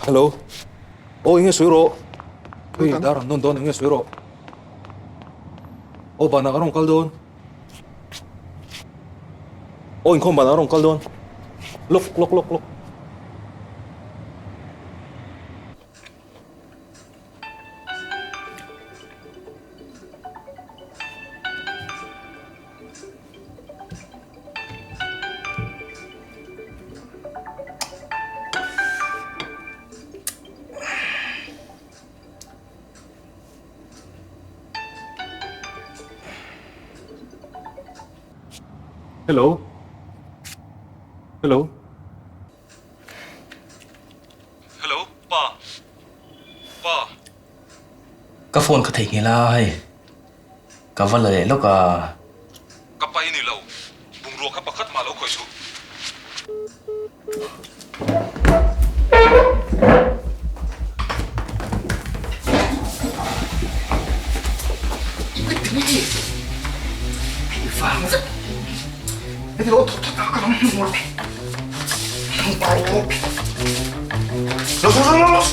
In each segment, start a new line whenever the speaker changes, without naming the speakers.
Hello. Inge suiro. Daran don inge suiro. Bana arong kaldon. Inkom bana arong kaldon. Look. Hello. Hello, Pa.
Cái phone có thể nghe lại. Cái vấn đề lúc
Cái bay này lâu. Bùng ruột các bác khát mà lâu khỏi xuống.
Cái lỗ thụt nó còn một này. Nó.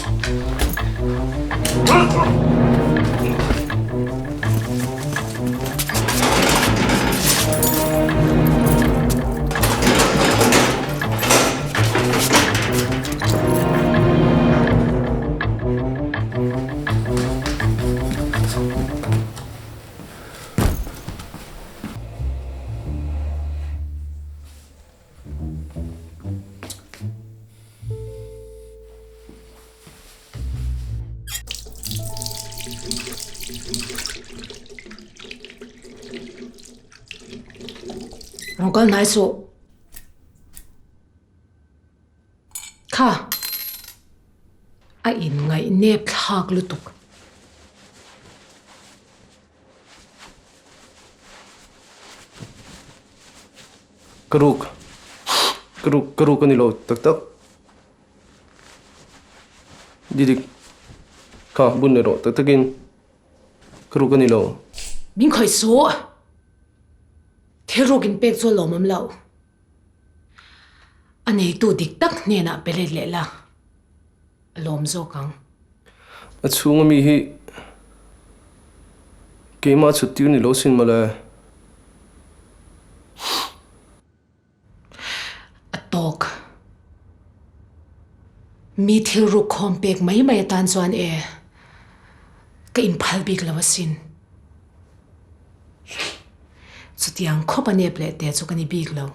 Uncle Hnaih su. Kha. A in ngai nep thak lutuk.
Karuk kan ilo tak. Didik. Kha bun nero takin. Karuk kan ilo.
Min khoi su. Thirogin pek zo lomam lau. Anei tu dik tak ne na pelet le la. Lom zo kang.
Achunga mi hi kema chutiu ni lo sin mala.
Atok. Mi thiruk khom pek mai tan chuan ka in phal bik lawasin. Sutiang khopa ne ple te chu kani bik lo.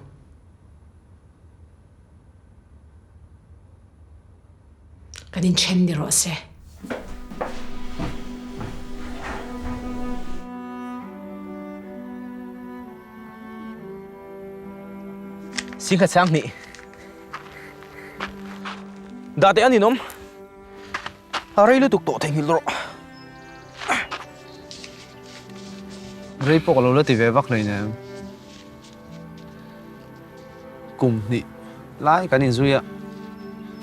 Kanin chen ni ro se.
xin khát sang nị. Đã thế anh đi nôm. Aray lu tuk to thành hilro.
Rây bọc lâu ti về bắc này nè. Cùng nị lại cái này duy ạ.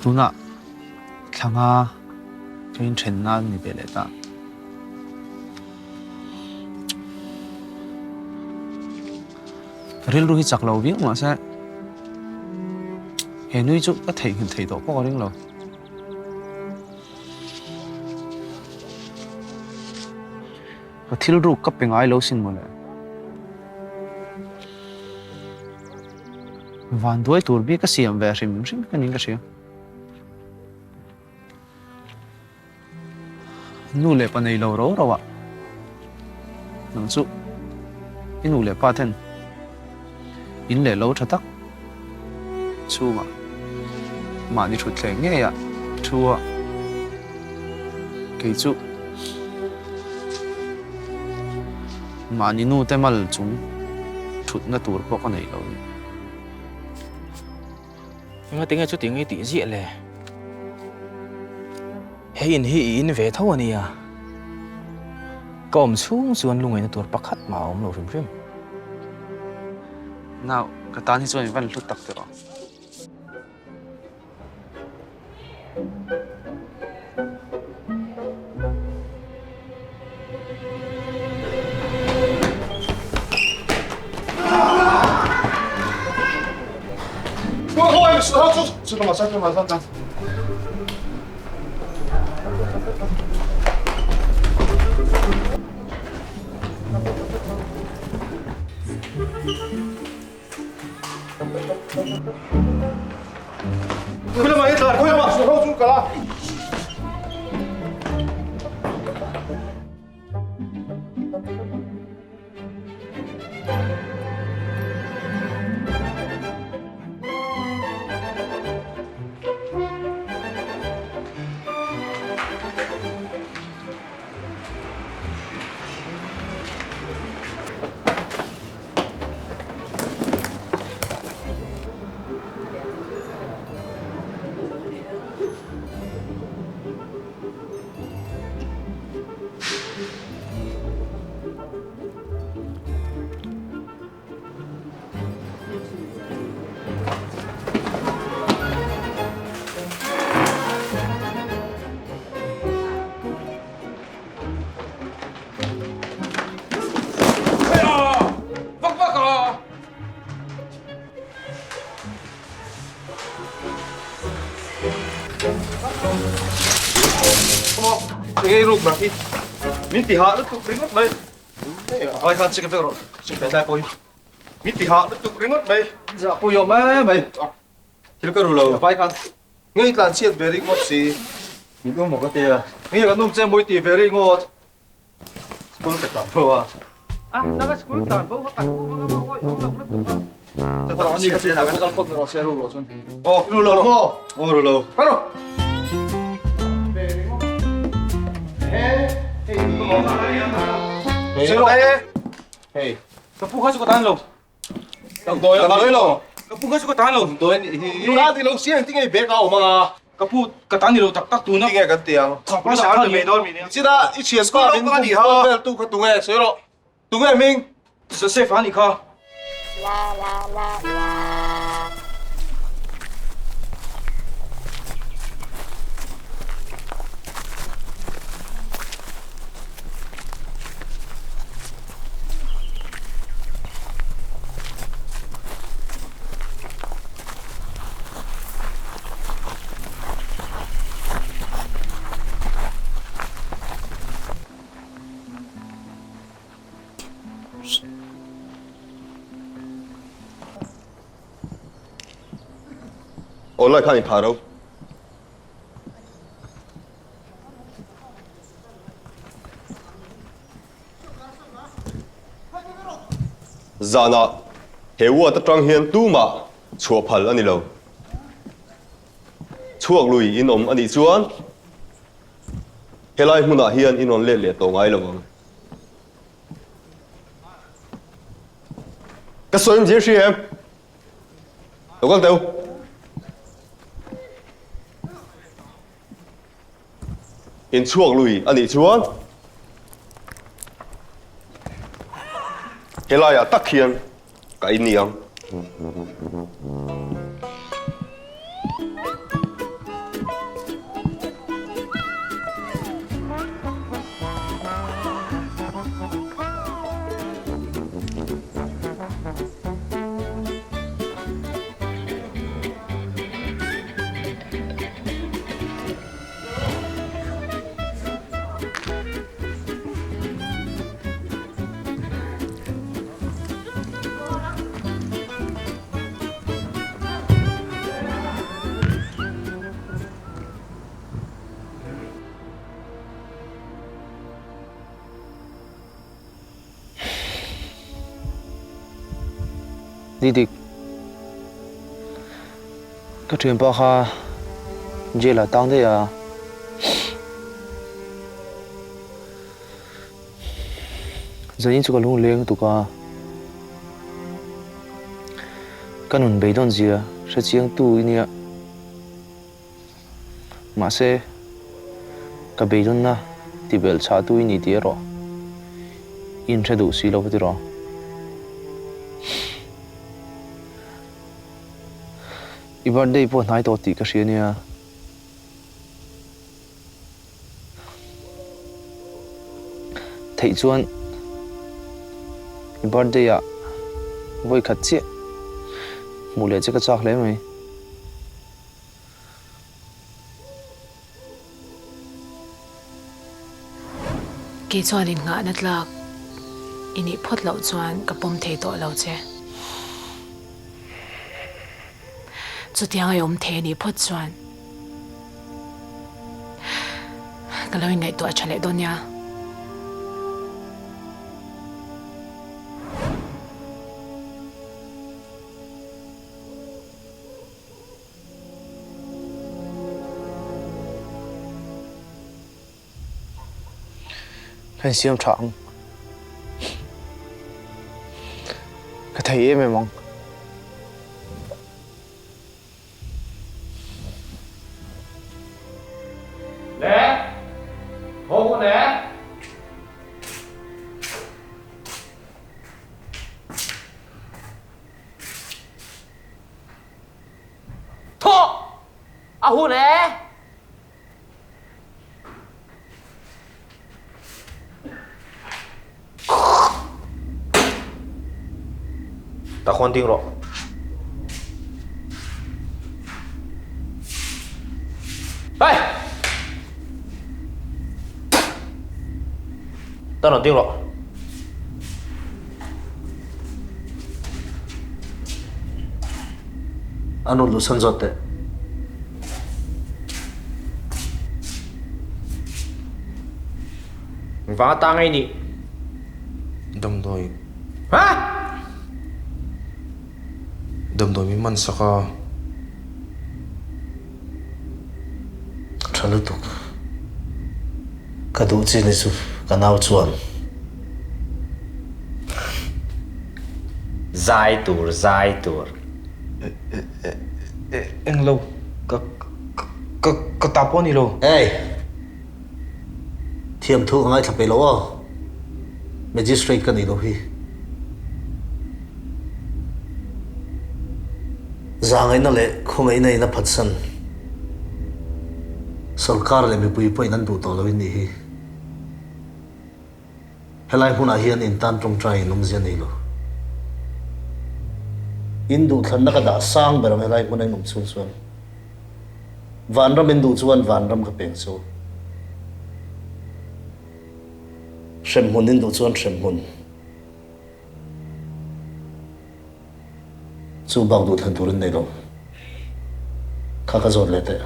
Tú nạ khang ha cho nên chen na nị về lại ta. Rây lu hi chặt lâu biết mà sao. Hệ nuôi chút có thể hình đó có đến lâu. Và thiếu rượu cấp bên ai lâu xin mà lại. Vạn đuôi tuổi biết cái siam về rim cái những cái gì. Nu lệ pan này lâu rồi ạ. Nâng chút. Nu lệ Pathian. In lệ lâu cho tắc. Chú mà đi chút lệ nghe ạ. Chú ạ. Cái chú. Mà ni nu tem mal chúng chút na tur po con này đâu.
Nhưng mà tiếng chút tiếng ấy tí diện lệ. Hi in về thâu anh à. Còn xuống xuân luôn ấy tur bắc khát mà ông lâu rim.
Nào, cái tan thì xuân vẫn lúc tắc được.
잠깐만.
Kau lama itu, kau lama. Kau suka lah. Nghe rụt mà khi mình tỉ hạ nó tụt đến mất đây. Ai khăn chiếc cái rồi, chiếc cái đại bồi. Mình tỉ hạ nó tụt đến mất đây.
Dạ, bùi dòng mày.
Thì nó cái rồi lâu.
Phải khăn.
Ngay là chiếc về đi ngót gì. Mình có một cái tiền. Ngay là nôm xem mỗi tỉ về đi ngót. Con phải tập rồi à.
Naga school kan, bawa kan.
Tao ni kasi na kan kon ro se ro son. Oh, ro mo. Oh, ro. Pero. Sino kaya? Hey.
Kapuha ko tahan lo.
Tao doy la bagay lo.
Kapuha ko tahan lo.
Doy ni la di lo siang tingay be ka o mga
Kapu katan ni lo tak tak tu na.
tingay kan tiang.
Kapra sa ano me dol mi.
Sida ichies ko min di ha. Vel tu ka tungay sero. Tungay ming.
Sa safe ani ka.
我来看你爬楼。Zana, hewa ta trang hian tu ma chua phal ani lo. Chuak lui in ani chuan. Helai hmuna hian in on le to ngai lo. Ka soim je shi em. Lo kal teu. In chuak lui ani chuan. Helai a tak hian ka iniang.
Didik. Cái chuyện bao ha, giờ là tang đấy à. Giờ những chỗ lung lên tụ cả. Cái nón bể đòn gì à, sẽ chiang tu ini à. Mà sẽ cái bể đòn na, thì bể cha tu ini đi rồi. In sẽ đủ xí lâu vậy rồi. Birthday po nai to ti ka sia nia thei chuan birthday a voi khat che mule che ka chak le mai
Ki chuan in nga na tlak ini phot lo chuan ka pom thei to lo che chu tiang ai om the ni phot chuan kaloi ngai to achale donya
Anh siam trọng cái thầy em mong
Nè, hô cô nè. Thọ, à hô nè. Ta khoan tiếng rồi. Hey! Ta nói tiếng rồi.
Ano lusan zote.
Vã ta ngay nị.
Đâm đôi
Hả?
đâm đôi mình saka
Chalutuk. Kadu chi ni su kanau chuan.
Dài tur.
anh lâu có tapo ni lâu
Hey. Thiam thu ngai thape lo. Magistrate kan ni lo hi. Zangai na le khongai nei na phatsan. Sarkar le mi pui poi nan du to lo ni hi. Helai huna hian in tan trong trai num zian nei lo. Indu than na ka da sang beram helai hunai num chung chuan. Van ram indu chuan van ram ka peng so. Shem hun indu chuan shem hun. Chu bang du than turin nei lo. Kha zot le te.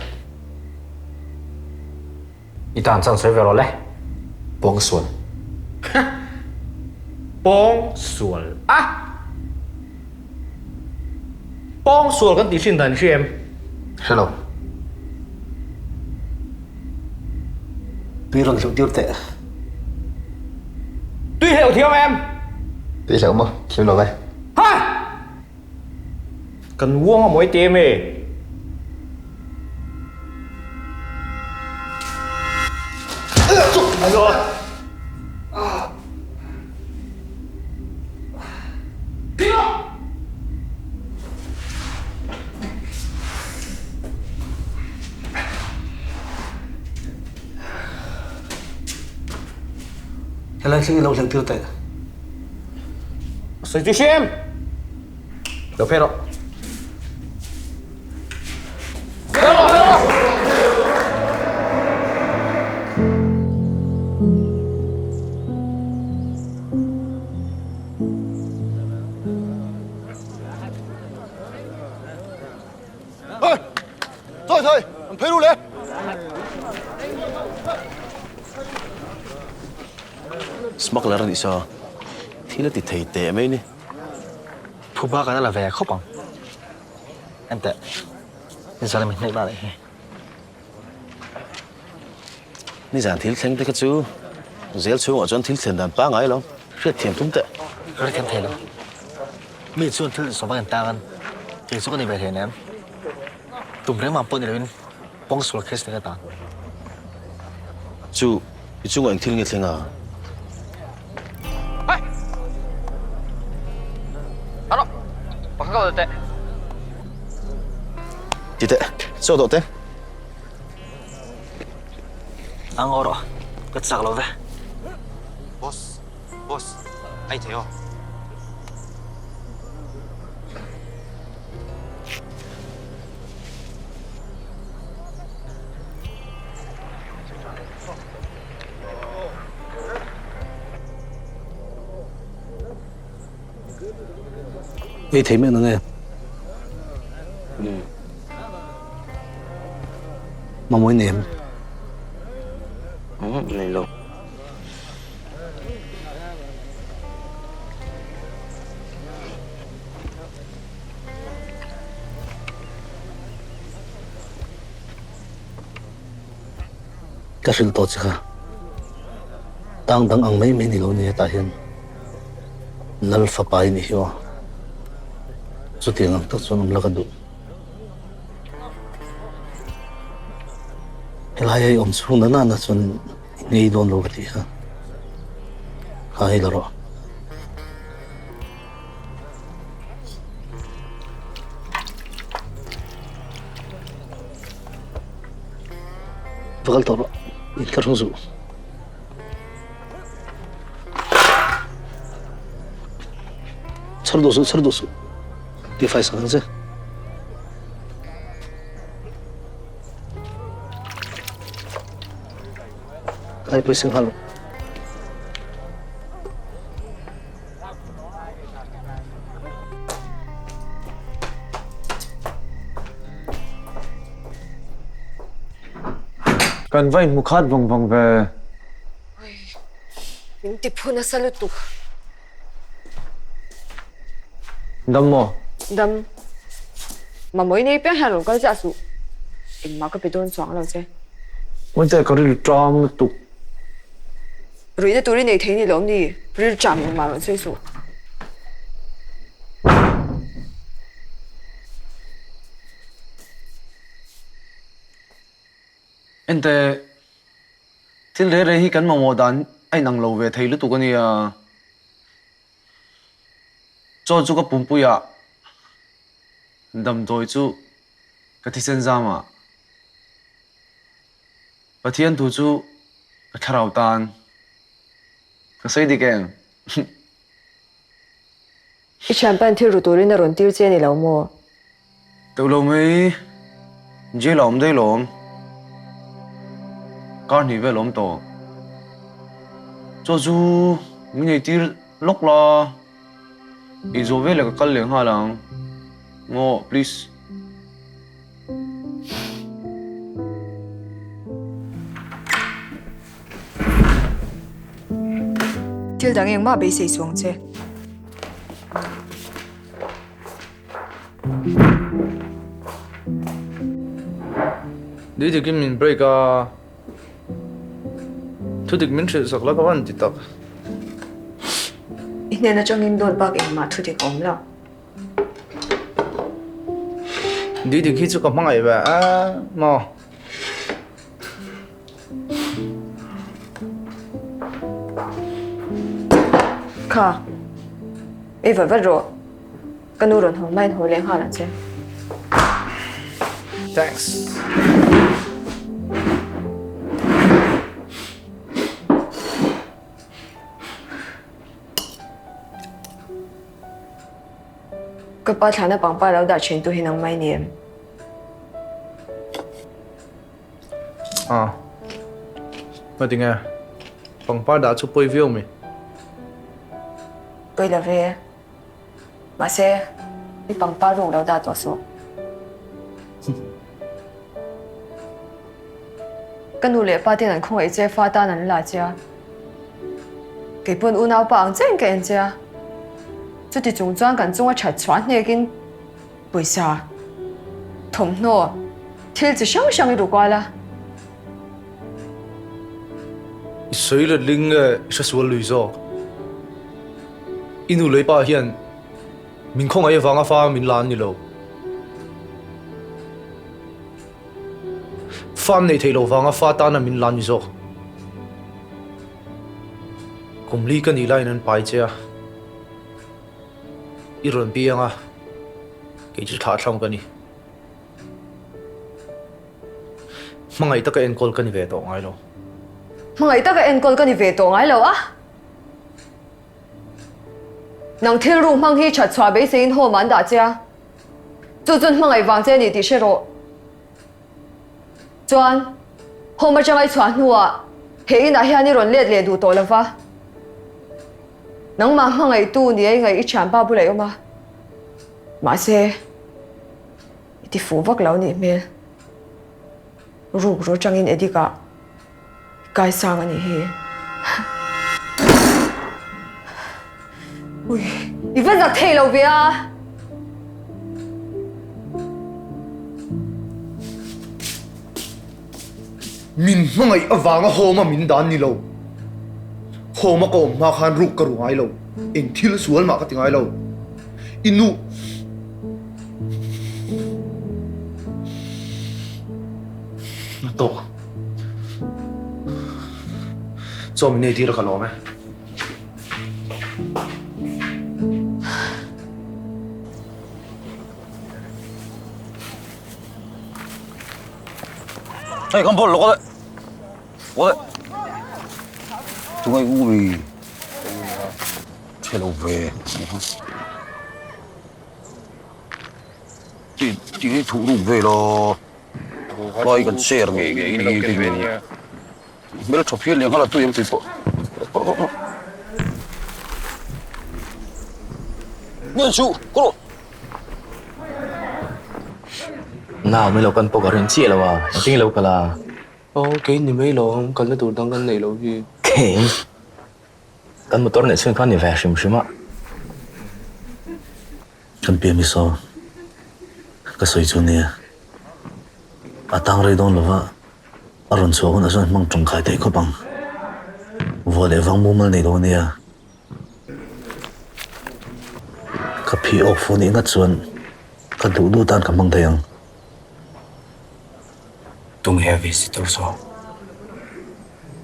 Itan sang soi về rồi lấy.
bong xuân
Bong xuân à? Bong xuân kan tí xin đàn xem.
Hello. Tuy rằng tiêu tệ.
Tuy hiểu thiếu em.
Tí sợ mà, kiếm đâu đây?
Ha? Cần vuông ở mỗi tiệm ấy. Anh rồi.
Helai khi lâu lang tiêu tệ.
Sao tí xem? Được phê rồi.
Thôi, anh phê luôn lên.
Smuggler ni so thila ti thei te mai ni
phụ ba cái là về khóc bằng em tệ nên sao lại mình lại
ni zan thil thleng te ka chu zel chu a chon thil thlen dan pa ngai lo hret thiam tum te
rồi thêm thế luôn mình xuân thứ số bao nhiêu ta ăn thì số cái này về thế ném tụm đấy mà bận thì lên bong sủa case này ta
chu i chu ang thil nge thlenga
Alo. Bakal kau tete.
ti te so do te
ăn ngon rồi cất sạc lâu về
boss ai thế không
ei thei me na ne mà mỗi niệm này lâu cái sự tốt chứ ha đang ang mấy mấy lâu này ta hiện lal pha pai ni hiwa so tiếng ang tak so nam lakadu helai ai sung na na chun nei don lo ti ha hai la ro vakal to ro ikar huzu Sardosu. Di faz kanze. Ay pues sing halo.
Kan vai mukhat vong ve.
Hindi po nasaluto.
Dam mo.
Đâm mà mỗi nay bé hàng cái giả sử mà có bị đồn xoắn rồi chứ
When they got it drum to
rồi cái túi này thấy你lắm đi rồi chạm mà rồi chơi số
ente til re hi kan mo dan ai nang lo ve thei lu tu kani a cho chu ka pumpu ya dam doi chu ka thi sen zama Pathian Hnaih chu ka tharau tan ka sei di ken
ít chạm ban thiêu rồi túi này rồi tiêu chơi này lâu mua
tự lo mấy dễ lom đây lom con thì về lom to cho dù mình này tiêu lóc la ý rồi về là cái căn liền hà lang ngô please
tiêu đang em mà bị xây xuống chứ
đi thì cái mình break à thu được mình sẽ sạc lại các bạn thì tao
ít nên là trong em đồn bạc em mà thu được ổn lắm
đi thì khi chú có mang ai về à mà
khá em vẫn rồi cái nụ rộn hôm nay hồi lên hà là chứ
thanks
cái ba tháng nó bằng ba lâu đã chuyển tôi hình năng mấy niệm
à mà tiếng nghe bằng ba đã chụp bôi view mình
bây là về mà xe đi bằng ba rụng lâu đã tỏa số cái nụ lệ ba tiền anh không ấy chơi pha ta nắn là chứ cái buồn u nào bằng chân cái anh chứ chú thì chúng trang cần chúng chặt choán này kinh bây giờ thống nô thiếu chỉ sang đi đủ qua là
sấy là linh sẽ xua lùi rồi inu lấy ba hiện mình không ai vắng pha mình lan như lâu farm này thấy lâu vắng pha ta là mình lan như rồi cùng lý cái này lại nên bài chơi iron biang à cái chữ thả trong cái này mà ngày ta cái encol cái này về tổ ngay luôn
mà ngày ta cái encol cái này về tổ ngay lâu á nàng thiếu rung mang hi chặt xóa bế sinh hồ mãn đã chưa chú chun mà ngày vàng chơi này thì sẽ rồi chuan hôm mà chẳng ai xóa nua hệ na hiền rồi liệt đủ tổ là va nắng mà ngày tu này ngày ít chạm ba bữa lại mà xe thì phù vắc lão này mẹ ruk ro changin edika kai sang ani hi ui i ven giặc thei lo bia
min mangai awanga homa min dan ni lo homa ko ma khan ruk ka rungai lo eng thil sual ma ka tingai lo inu to cho mình đi ra cả lò mày
Hey, con bol loko đấy. Ủa đấy. Tụi ngay ui. Thế lâu về. Thì cái thủ đủ về lo. Coi cần share cái này. Bây giờ chụp phim liền hay là tôi em chụp. Nhân sự, cô.
Nào mới lâu con bốc ở chia là à, tiếng lâu cả là. Cái gì mấy lâu, con nó tụt tăng con này lâu gì. Cái, con một tuần này xuyên qua này về xem mà.
Kan pia mi so ka soi chu ne atang rei don lova aron so na so mang tong khai thei ko bang vo le wang mu mal nei do ne ka phi ok fu ni nga chuan ka du tan ka mang thayang
Tung he visitor so.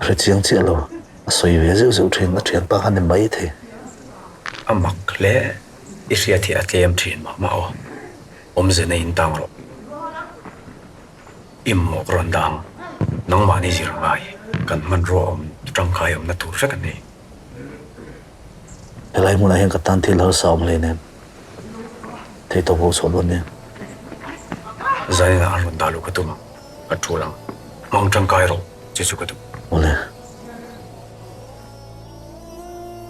re chiang chi lo soi ve zeu thren na thian pa han mai the
Amak le. Isya thi atlem thin ma o. Omze na intang ro. Immo rondang. Nang mani zir mai. Kan man ro trong khai na tur sa kan ni.
helai mu na hen ka tan thil har saum le ne thei to bo so lo ne
Zai na ron dalu ka tu ma. Ka thulang. Mang trong khai ro. Che su ka tu.
ole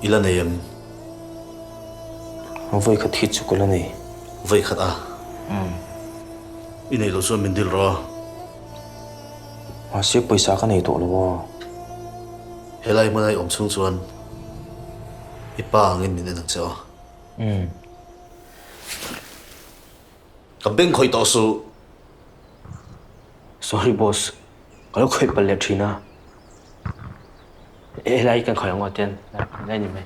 ila neyam
Voi ka thi chu ko la nei.
vai khat a inei lo so min dil ro
Ma se paisa ka nei to lo.
helai manai om chung chuan ipa angin min nang chaw kambeng khoi to su
Sorry boss. Kalau khoi palle thina. Lai kan khoi ngoten. Lai ni mai.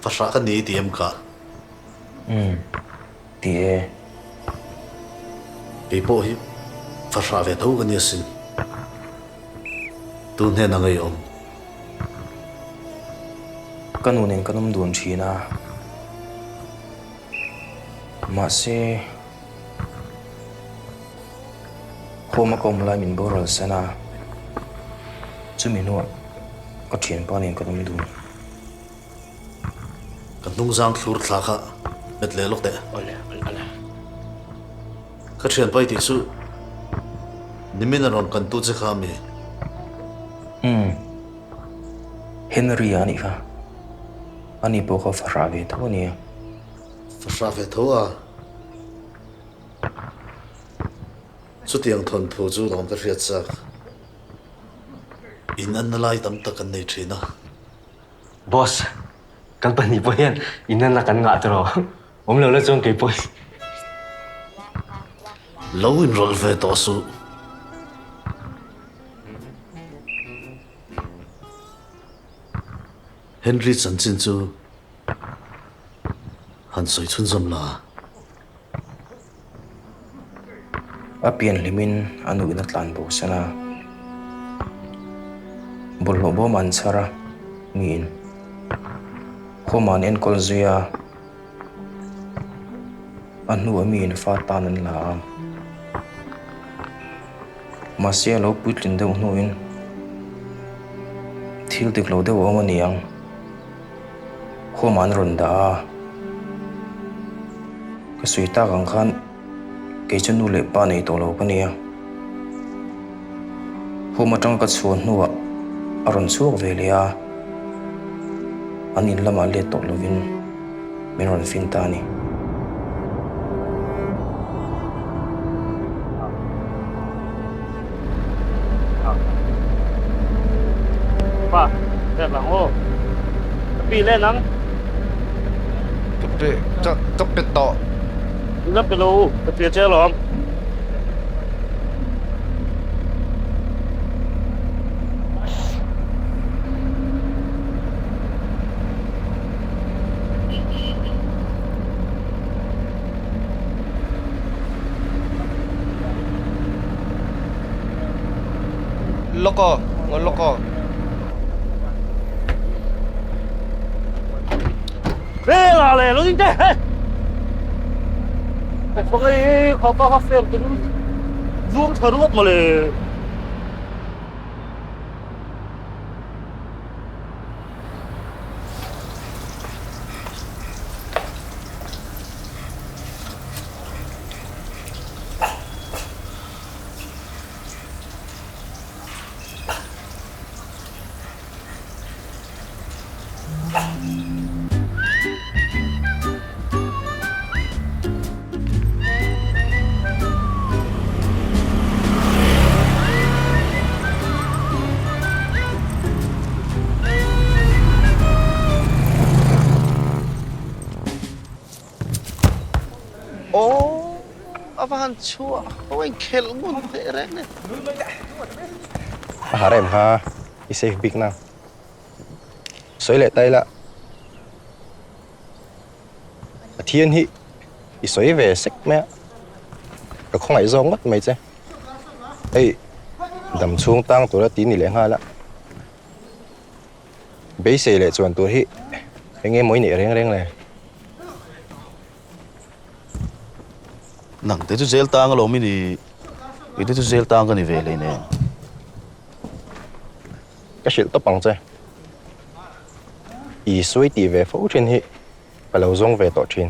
fasha ka ni tiam ka
Tie.
pe po hi fasha ve tho ka ni sin tu ne na ngai om
Kanunin kanum dun thina. Ma se Homa kom lai min boral sana. Chuminu ka thien panin kanum dun.
kan nung jang thlur thla kha met le lok de
Ole.
ka thian pai ti su nimin ron kan tu che kha mi
Henry ani ka. Ani po ka farabe tho ni.
fasha ve tho a chu tiang thon phu chu lom ka riat chak in an lai tam tak kan nei thina
Boss, kan pani po yan. Inan na kan nga tro. Om lo la chong kay po.
lo in rol ve to su Henry chan chin chu han soi chun zom la
Apian limin anu inatlan po sana. Bolho bo mansara ngin. Homan en kolzuya. Anu amin fatanan la. Masya lo putlin de unuin. Thil dik lo de wo maniang. Homan ronda. Kasuita kang khan cái chân nu lệ ba này tổ lâu cái này hôm mà trong cái xuân nu à aron suộc về lia anh in làm ăn lệ tổ lâu vin mình aron fin ta ni
ปีเล่นนัง
จะเป็นต่อ
นับไปรู้ไปเปลี่ยนเจ้าหรอ
แล้วก็
เฮ้ยอะไรรู้จริงๆแต่พวกนี้เขาก็เฟลกันร่วงทะลุมาเลย
โอ้อาบานชัวเอาไว้เคลมุนเตะแรงเนี่ย
อาหารเอ็มฮะอีเซฟบิ๊กนะสวยเละไตละเทียนฮิอีสวยเวสิกแม่ก็คงไอ้ซองมัดไม่ใช่ไอ้ดำช่วงตั้งตัวละตีนี่แหละฮะละเบสเซ่เลยส่วนตัวฮิเป็นไงมวยเนี่ยเร่งเลย
nang te chu zel tang lo mi ni i te chu zel tang ka ni ve le ne
cái chuyện tốt bằng chứ ý suy tỷ về phẫu trên hi và lâu dùng về tổ trên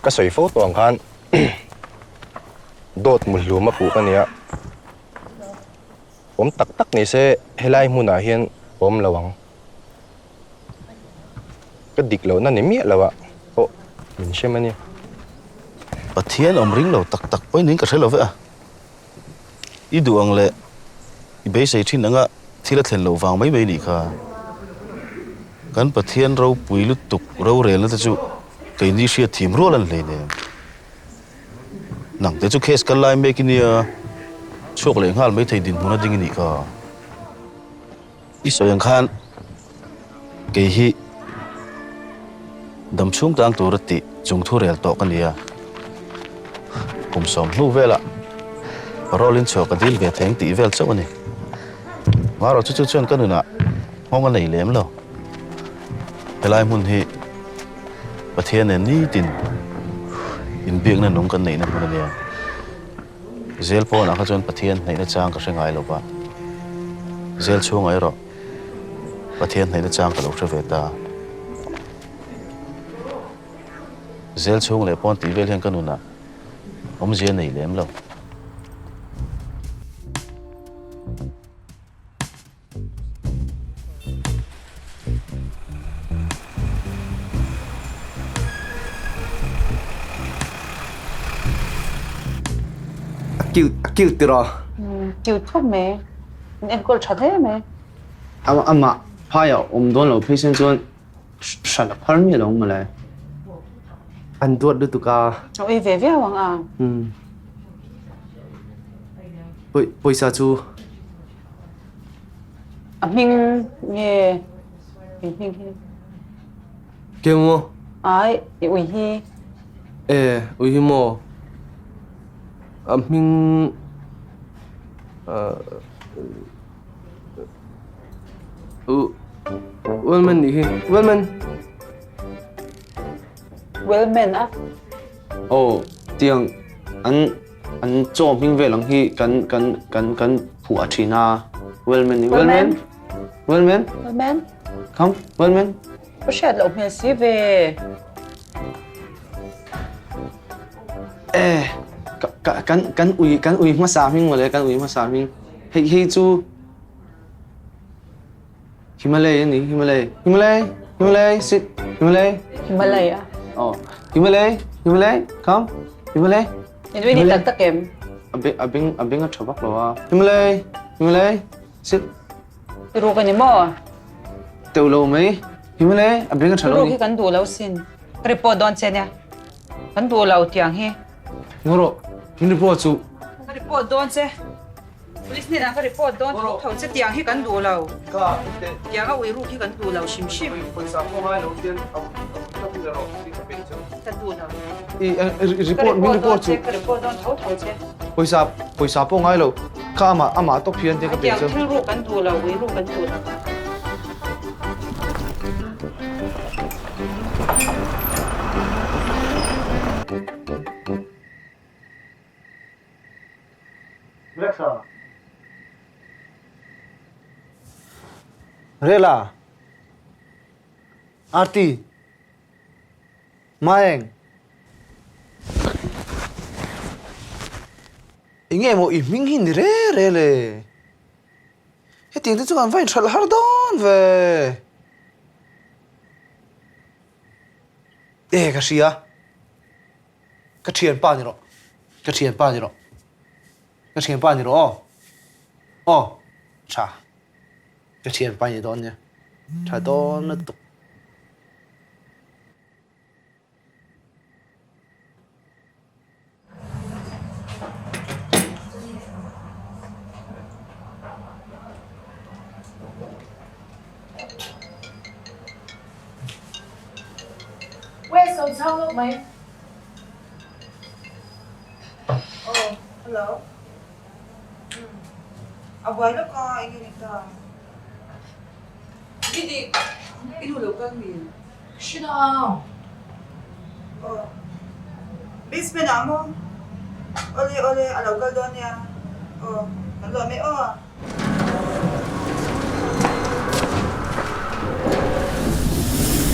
cái suy phẫu toàn khan đốt một lúa mà phụ cái nàyผมตักตักนี่เซ่ให้ไล่มูนาเฮียนผมระวังก็ดิกเหล่านั้นนี่เมียแล้วอะโอ้มันใช่ไหมเนี่ย
Pathian ring lo tak tak poi ning ka thelo ve a I duang le I be sei thin anga thila thlen lo wang mai mai ni kha kan Pathian ro pui lu tuk ro rel na chu ke ni sia thim ro lan le ne nang te chu case kan lai me ki ni a chok le ngal mai thei din huna ding ni kha I so yang khan ke hi dam chung tang tu rati chung thu rel to kan ya kum som nu vela rolin chok adil ve theng ti vel chaw ni maro chu chu chen kan na hong an nei lem lo helai mun hi Pathian ne ni tin in biak na nong kan nei na mun ne zel po na kha chon Pathian nei na chang ka hrengai lo ba zel chung ai ro Pathian nei na chang ka lo thre ve ta zel chung le pon ti vel hen kan na ông riêng này lém lâu
kêu từ rồi
kêu thuốc mẹ em có chặt thế mẹ
mà phải đón lâu patient chọn sản là phải mi lòng mà lại anh tuột được tụi ca
ôi về hoàng à
bây giờ chú
mình nghe mình
kêu mua
ai ui hi
ui hi mua mình Wellman đi Wellman
Wellman á
tiếng anh cho mình về lòng hi cần phụ China Wellman không Wellman
có sẽ là ông sĩ về
can ui mà sao mình mà lấy can ui mà sao mình hay chú Himalaya ni Himalaya sit Himalaya Himalaya come Himalaya
nên bây giờ tắc em
abing at chabak lo Himalaya sit
rồi cái gì mà
tiêu lâu mấy thì mới lấy à bên cái chợ
Ru
lâu
khi
đi
kan du lo sin. Report don chen ya. Kan du lo tiang he.
ngô rồi mình đi chú
Report don che. Police ni na report don thau che tiang he kan du lo.
Ka
Ya ga wi ru khi kan du lo sim sim.
poi sa ko mai lo tien au ka pi ro ti ka pe chu.
Kan du lo.
report mình report chú
report don thau che.
poi sa po ngay lâu ka ama to phiền thế cái bên
Tiang
chứ
thil ru kan du lo wi ru kan du lo.
Alexa.
Rela Arti Maeng nghe một ít mình hình re re le cái tiếng chúng anh phải thật là don về cái gì à cái chuyện bao nhiêu cái chuyện bao nhiêu cái chuyện bao nhiêu chà cái chuyện bao nhiêu don nhỉ chà don nó tục
Where's Song Chang lúc mấy?
Oh, hello. Abuelo ko, ingin ka. Hindi, inulo ka min.
Sino?
Oh. Bis na mo. Ole, alaw ka doon ya. Oh, nalo may oh.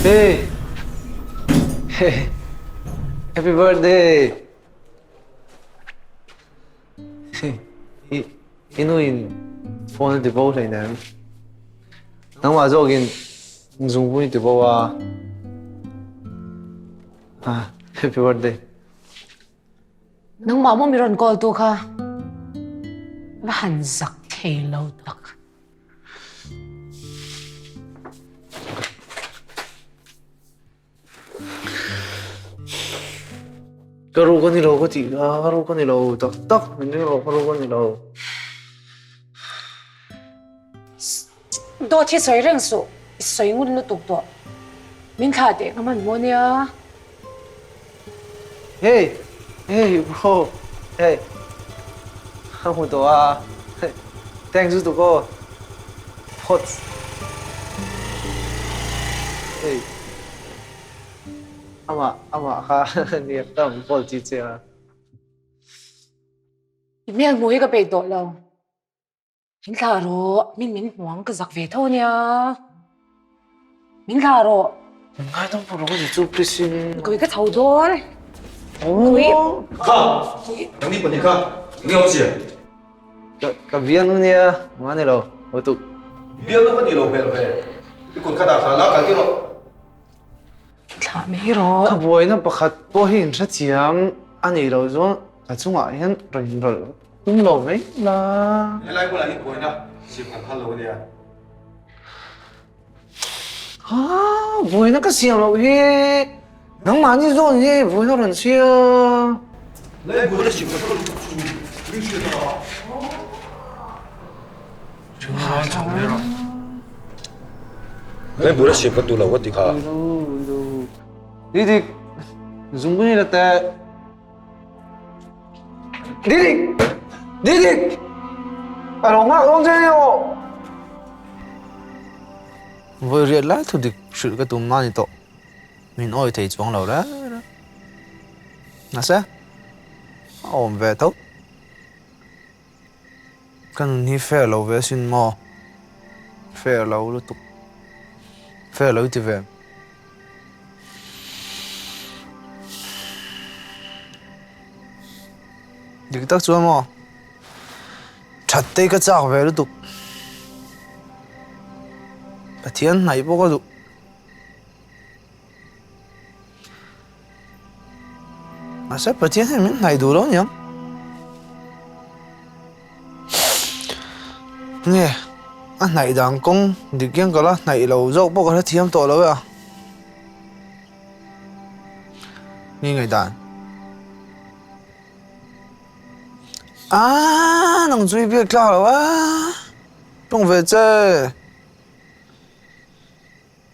Hey! Hey! Happy birthday! Inuin phone di bao thầy nè. Nang mà zo gin dùng vui di bao à. Happy birthday.
Nang mama miron call tu ka. Bahan zak kay lâu tak.
Karu ko ni lo ko ti, karu ko ni lo tak hindi lo karu ko ni lo.
Do thi soi reng su, soi ngun lu tuk to. Min kha de ngaman mo niya.
Hey, bro, hey. Kamu to ah. Thanks to ko. Hot. Hey. Ama ka niya tam pol chi chia.
Miang mo ka pe do lo. Min kha ro, min huang ka zak ve tho niya. Min kha ro.
Ngay tông phụ nó có gì chụp xin.
Có cái thầu đó. Quý.
Ka. Yang ni pun ka. Ini apa sih?
Ka vian nu nia, mana lo? Waktu.
Biar lo ni lo ber. Ikut kata salah kan kiro.
Thả mấy rồi.
Ka boy na pakhat po hin sa siam ani lo zo. Ka chunga hian rol. Lo mấy là.
Lại过来你过来，喜欢hello你啊。
boy na ka siam lo hi. Nang mani zo ni boy na ron sia.
Lại过来喜欢hello，你学的好。Lại过来喜欢读了我的卡。
Didik, dùng cái này là tệ. Didik, ở đâu ngạc không thế nhô? Vừa riết lại thôi đi sự cái tụm này to, mình ơi thấy choáng đầu đó. Là sao? Ôm về thôi. Cần hi phê lâu về xin mò, phê lâu luôn tục, phê lâu thì về. Đi tắc chúa mò chặt tay cái chảo về được Pathian Hnaih bố có dụ mà sao Pathian Hnaih đủ đâu nhỉ nghe anh này đang công đi kiếm cái là này lâu dốc bốc cái thiêm tổ lâu à nghe người đàn nông duy biết là à không về chơi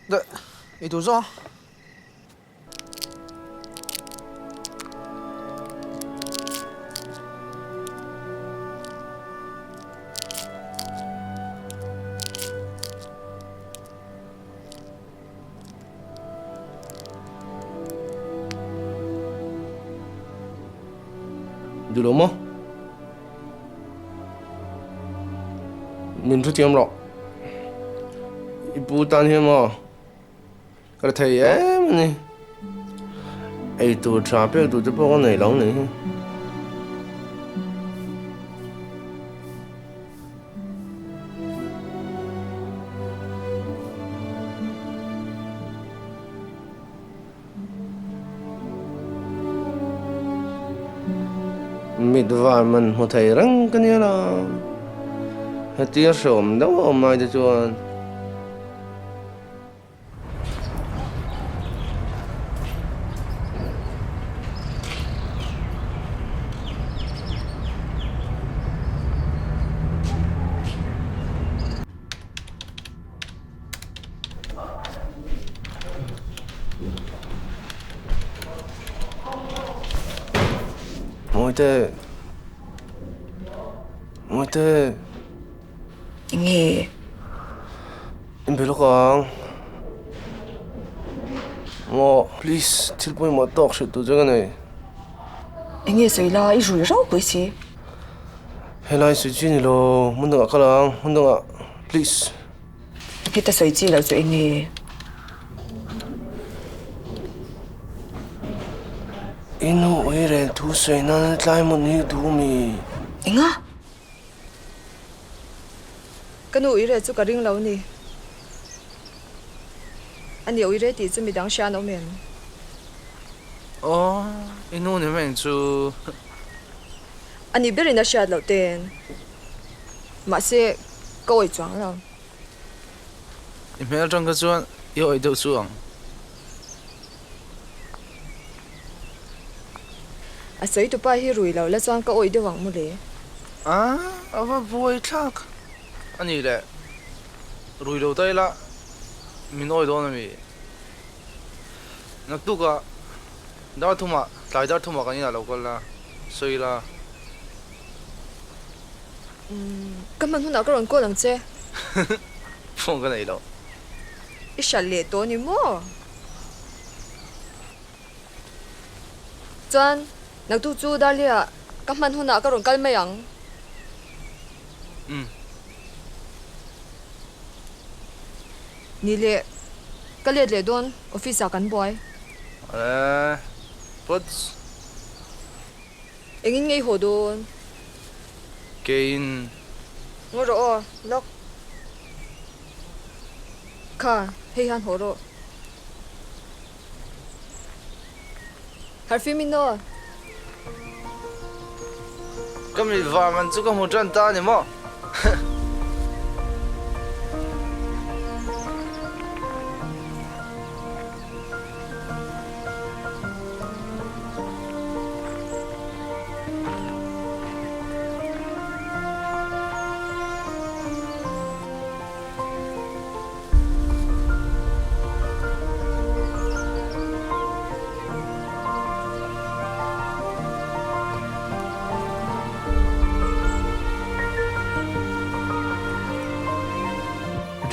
đấy đi tu do
được đúng không? Mình rất chiếm rõ. Ibu tan hiểm à? Cái thầy em này, ai tu trả biết tu chấp con này lâu này. Mít vài mình một thầy răng cái này là hết tiệt sớm đâu mà mai cho Môi tê
nghe
em biết không mo please thupui mo talk sự tu cái này
nghe谁啦？一如绕回去。
hay là sự chuyện lo muốn được cái nào muốn được please
Hết ta谁知啦？最nghe
inu ere tu say na lại một nhiều tu mi
anh á cái nụ ý chú cả riêng lâu nè anh yêu ý thì chuẩn bị đăng xa nó miền
inu này mình chú
anh biết là xa lâu tiền mà sẽ câu ấy chọn rồi
em trong cái chuyện yêu ấy đâu xuống
sấy tụi bay hi rủi lâu là chọn câu ấy đâu vắng một lẽ
vui chắc anh ấy đấy rủi đầu tay là mình nói đó là mi nãy tu cả đó thu mà lại đó thu mà cái này là lâu cái là sấy là
根本哪个人过能接
放cái này đâu
一下列多你么chọn nãy tu chú đã lia根本哪个人干咩样你列个列列段 office กันบ่อย
but
anh nghe hồ đồn
gain
ngồi rồi lóc cả hay han hồ rồi har phim mình nữa
cái mình vào mình chỉ có một trận ta nhỉ mà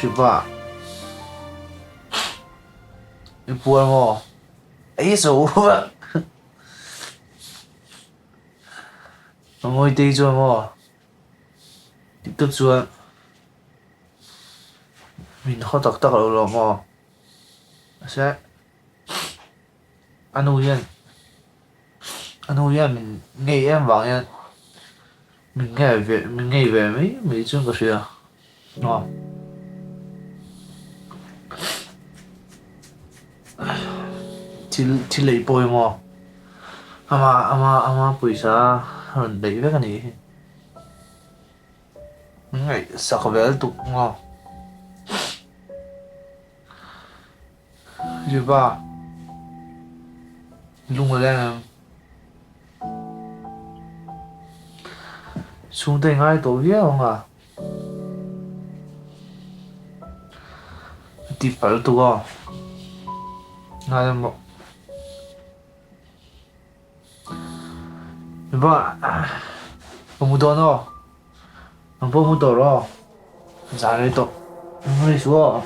Coba em buồn mò ấy số vậy ngồi đây rồi mò tiếp tục rồi mình khó tắc tắc rồi mò sẽ anh Huyên mình nghe em bảo nha mình nghe về mấy chuyện cái gì à ngon chỉ lấy bồi mà ama puysa hơn đấy với cái này ngay sắc vel tục ngò gì ba lung lên xuống đây ngay tổ viết không à đi phải tụ à ngay một ba không muốn đâu không muốn đâu rồi ra đây tổ không đi xuống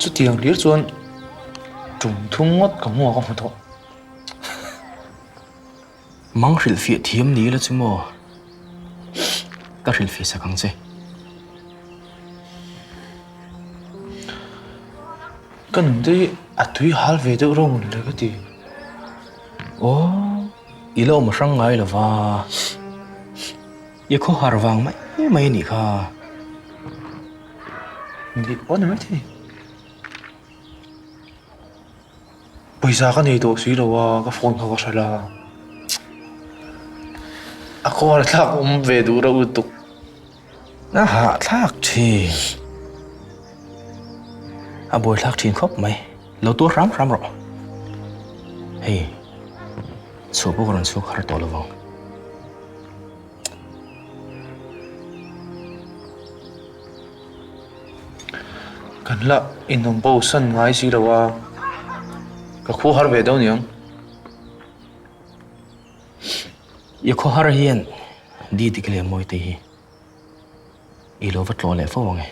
chút tiền liệt xuân trùng thung ngót cả mua không thôi
mang rìu phía thiêm ní là chứ mò các rìu phía sao căng chứ
cái nấm đấy thui hal về đâu rồi mình lấy cái gì
ô ý lâu mà sang ngày là va ý khó hар vàng mấy nị kha
đi ổn nữa thế bây giờ cái này đồ xí đâu cái phone không có sai là cô là thắc về đủ đâu tục
nó hạ thắc thì bồi thắc thì khóc mày lâu tốt lắm rồi hey số bố con số khá to luôn
cần là in đồng bao sân ngay xí đâu cái khu har về đâu nhỉ
yêu khó har hiền đi thì cái môi thì ilo vật lo lẽ phô nghe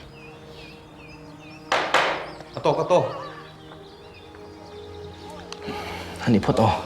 to
anh đi phốt to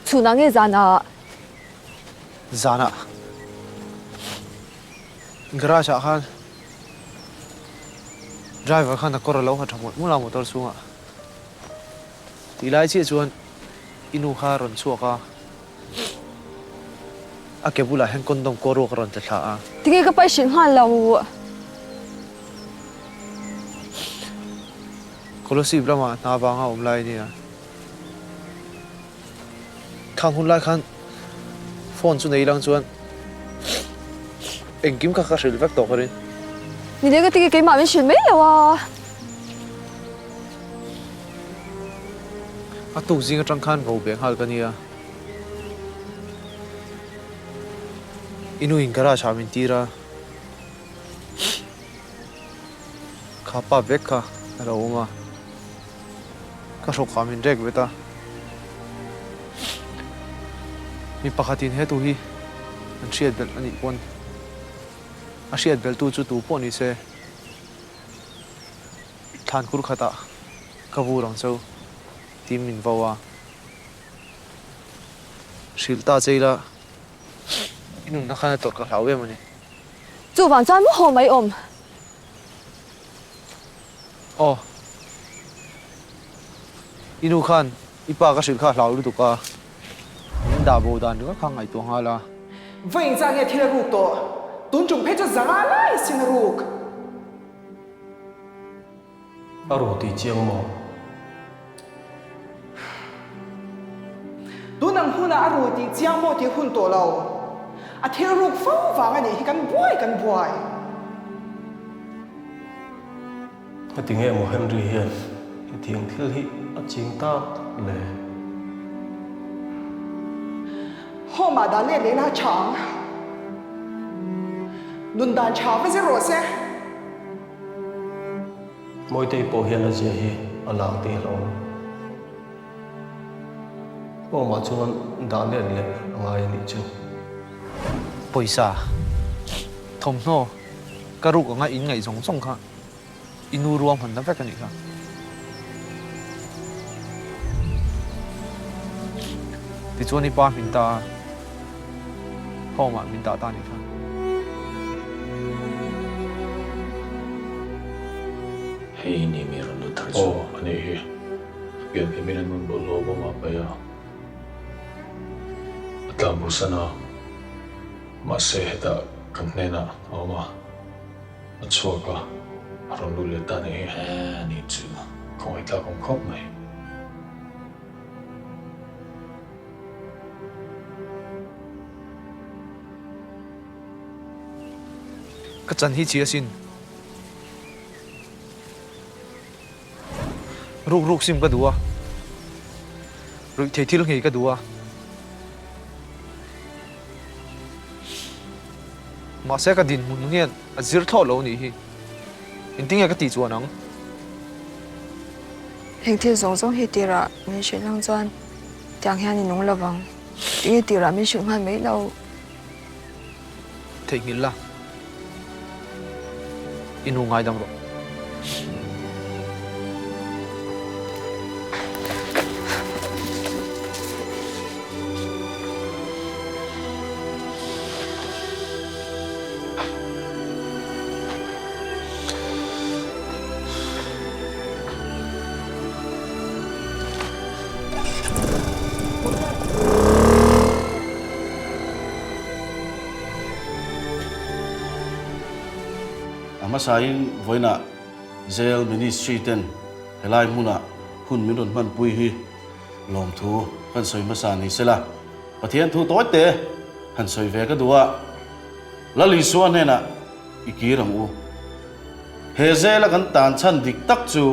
Chủ nang nghe Zana.
Zana. Garage khan. Driver khan nakor lo ha thamot mula motor sunga. Tilai chi chuan inu kha ron chuaka. Akebula hen kondom koro karon te thla a.
Tiki ka pai shin han lo.
Kolosi brama na ba nga umlai ni a. Khang hun lai khan phone chu nei lang chuan engkim ka ka hril vek to karin.
Ni le ka tiki ke ma min shin mai lo a.
A tu zinga tang khan ro beng hal ka ni a. Inu in garage ha min tira. Khapa vek ka ro ma. Ka ro kha min rek beta. Mi pakhatin HNEHTU hi an hriat bel ani pon a hriat bel tu chu tu pon ni se than kur khata ka vu rang chau tim min vawa shilta cheila inu na khana tor ka hlawe mani
Chu wang chan mu ho mai om.
Oh inu khan ipa ka shil kha hlau lu tu ka da bo dan ka khang ai tu nga la
vậy ra nghe thiên rục to tuấn trùng phép cho giá lại xin rục
Aro ti chiang mo.
tuấn năng hun à rồi thì chiang mo thì hun to lâu à thiên rục phong vàng anh ấy cần buổi
Cái tiếng nghe mo Henry hiền. Cái tiếng thil hi a ching ta le.
hôm mà đã lên là chàng luôn đàn chàng với rồi sẽ
Mỗi tay po hiền là gì hi a lang ti lo. Ô mà chuan đã lên le ngai ni chu.
poisa thom no karuk nga in ngai jong jong kha inu ruam han da vek ani kha ti chuan pa min ta homa min ta ta ni kha
hei ni mi ron lu thar chu ani hi gen ke min nun bol lo ma pa ya atlam bu sana ma se heta kan ne na oma achwa ka ron lu le ta ni ni chu koi ta kong khop mai
ka chan hi chi asin ruk sim ka duwa ruk thethil ngei ka duwa ma se ka din mun ngian azir tho lo ni hi intinga ka ti chuan ang
Hình thiên giống hi tira min shin lang chuan tiang hian in nong lawang. Ti tira min shin han mai lo.
thei ngil la inu ngai dang ro
Masai voina zel ministry ten helai muna hun minun man pui hi lom thu kan soi masa ni sela pathian thu toy te han soi ve ka duwa lali suan ne na ikirang u he zela kan tan chan dik tak chu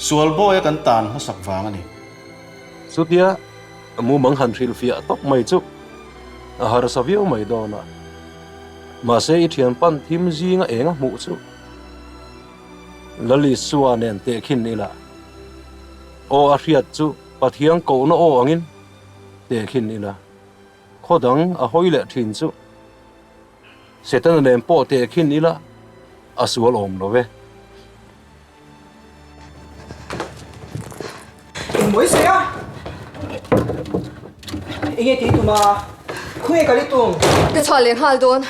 sual boy kan tan ha sak wang ani
sutia amu mang han ril fia tok mai chu a har savio mai do na mà sẽ ít hiện pan thím gì ngã eng mũ chú lali suan nen te khin ni la o a riat chu Pathian cậu nó ô angin để khin ina khó đắng à hoi lệ thìn chú sẽ tên nên bỏ để khin ila à sual ôm nó về
Mới xe á. Nghe tí tụi mà khuya cả đi tuồng.
Cái trò liền hal đồn.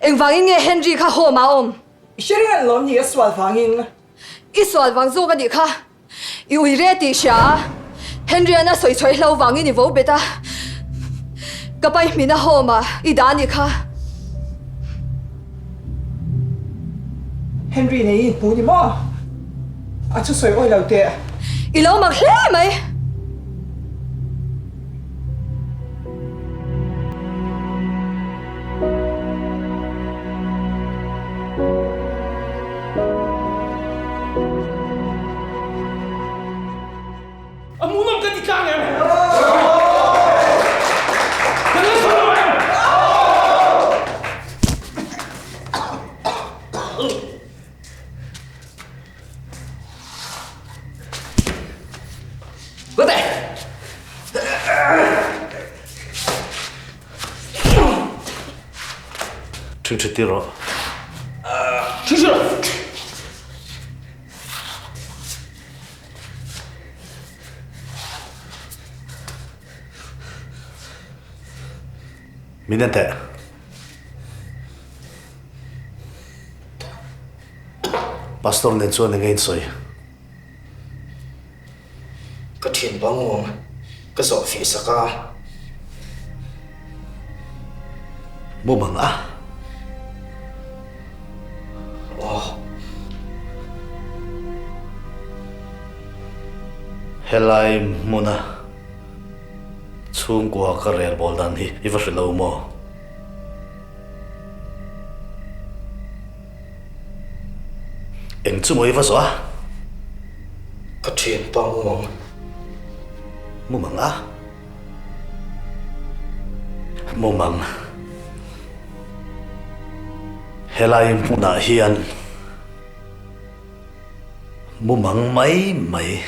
Anh vang nghe Henry kha hồ mà ôm.
Sẽ đi lon gì swal vang in.
Swal vang zo cái đi kha. Yêu re tí xa. Henry ana soi soi lâu vang in vô beta. Cái bay mina hồ mà đàn đi kha.
Henry này bù đi mà. À chú soi oi lâu tệ.
Lâu mặc lẽ mày.
Trừ trừ tiêu rồi.
Chú chưa?
Mình nên tệ. Pastor nên cho nên ngay soi.
Cái thiên bang ngông, cái giỏ phía xa ca.
Mua bằng á. Helai muna chung qua career bol dan hi iwa shilo mo eng chu mo iwa so
Cái thiên bang ngông.
mu mang a mu mang helai muna hian mu mang mai mai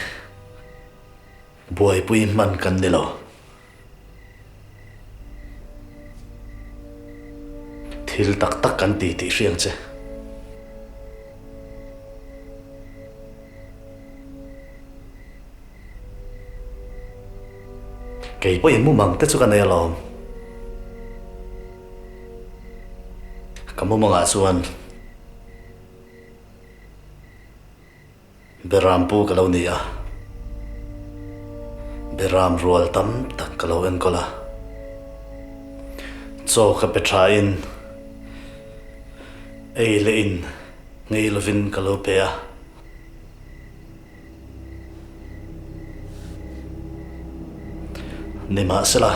buai pui man kan ni lo thil tak tak kan ti ti riang che kei poi mu mang te chu kan e lo kamu manga chuan berampu kalau ni a beram rual tam tak kalau en kola cho ka petrain ei le in ngei lovin kalau pe a ni ma sela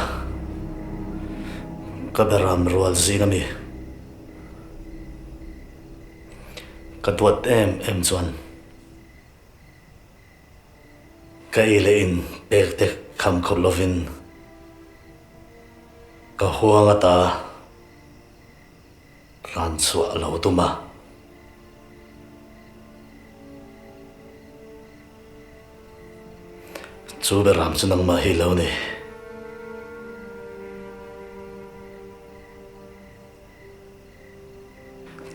ka beram rual zingami ka tuat em chuan ka ile in pek tek kham khop lovin ka huanga ta ran chua lo tuma chu be ram chu nang ma hi lo ni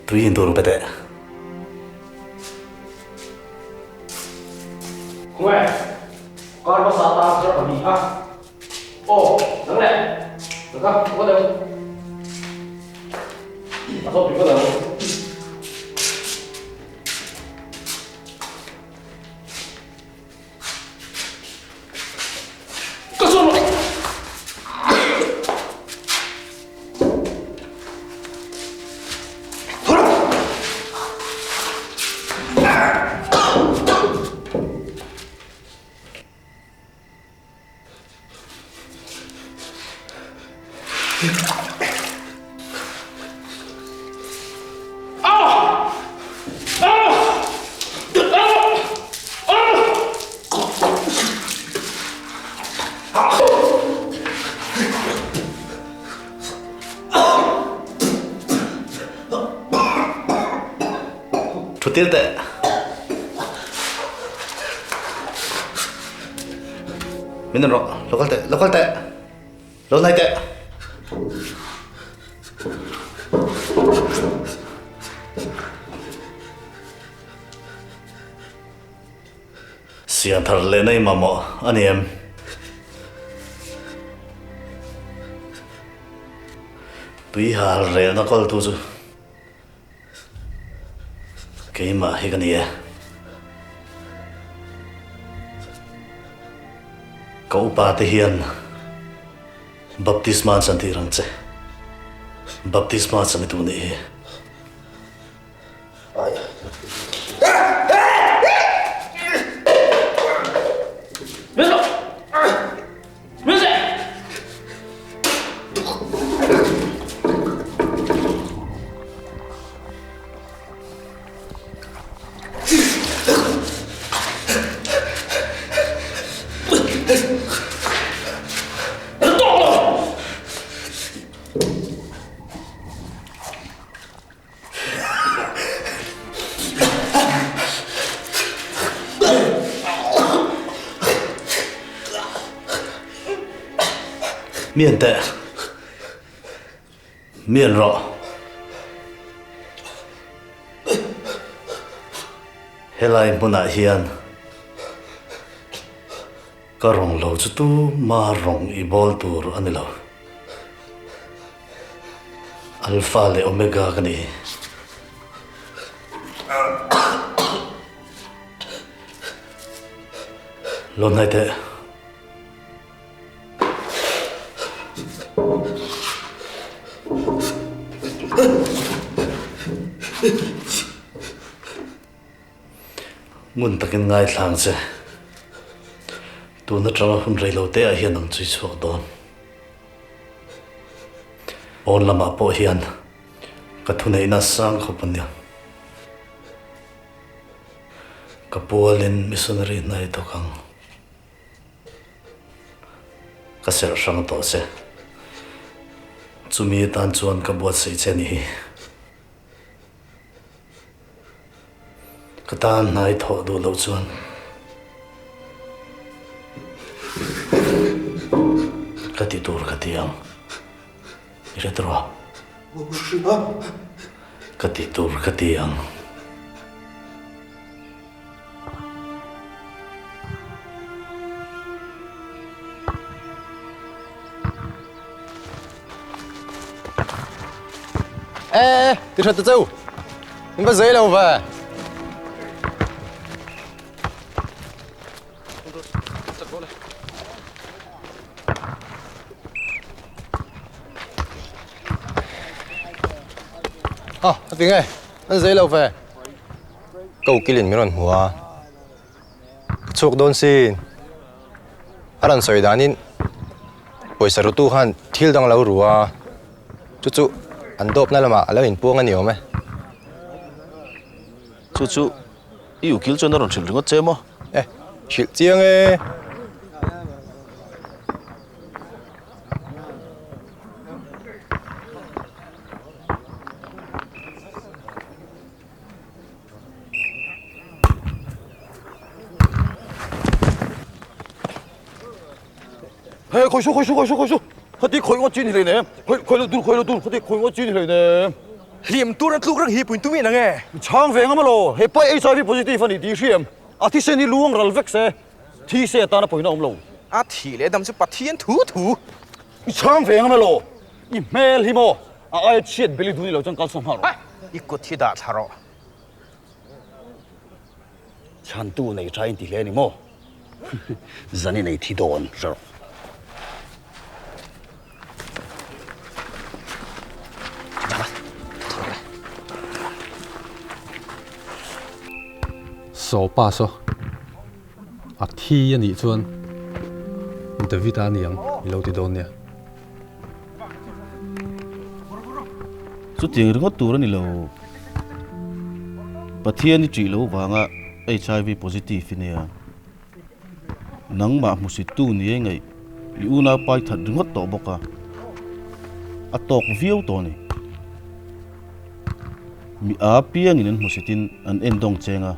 tuin tur pete
Quê, con có sao tao sẽ phải bị ha? Ồ, đứng lại, được không? Có được. Không thì có được. Có xuống rồi.
Thu tiết tệ mình rồi local tệ lâu nay tệ siam thar le nay mà mò anh em tùy hà rẻ nó có tu chứ cái mà hay cái này cậu Pathian baptisma san thi rang che baptisma san tu ni miền tệ miền rõ helai muna hian ka rong lo chu tu ma rong I bol tur ani lo alpha le omega ka ni lon hai te ngun takin ngai thlang che tu na trawa hun rei lo te a hian ang chui chuak don on lama po hian ka thunei na sang khopania ka polin missionary nai to kang ka ser sang to se chumi tan chuan ka buat sei che ni ka tan nai tho do lo chuan ka ti tur ka ti ang retro ka ti tur ka ti ang
ê đi thật châu nhưng mà giấy đâu về tiếng ơi nó giấy đâu về câu kia liền mới còn hùa chuộc đôn xin anh soi đàn in buổi sáng tu han thiêu đang lâu rùa chú anh đốp này là mà lâu in buông anh nhiều mấy
chú yêu kill cho nó còn chịu đựng chết mà
ê chịu chiang ê
Hey, khôi số. Hãy khôi ngót chín này nè. Khôi lo tu. Hãy khôi ngót chín này nè.
Liam tu răng răng hiệp tu mi nè nghe.
Chang về ngắm lo. Hey, pai HIV positive anh đi siam. À thì sen đi luang ral vek se. Thì se ta na poi na om lo.
À thì lẽ đâm sẽ Pathian thu.
Chang về ngắm lo. Email hi mo. À ai chết beli tu ni lo chang kal som haro.
Ikut thi đã tharo.
chan tu này trai thì lên mo dân này thì đồn rồi
số ba số à thi anh đi chuan David anh yang lâu thì đồn nè
số tiền rất多人了Pathian chỉ lâu vàng à HIV positive nè nắng mà một sự tu nè ngay liu na pai thật rất to bốc à tóc viêu to nè mi à piang in một sự tin anh em dong cheng à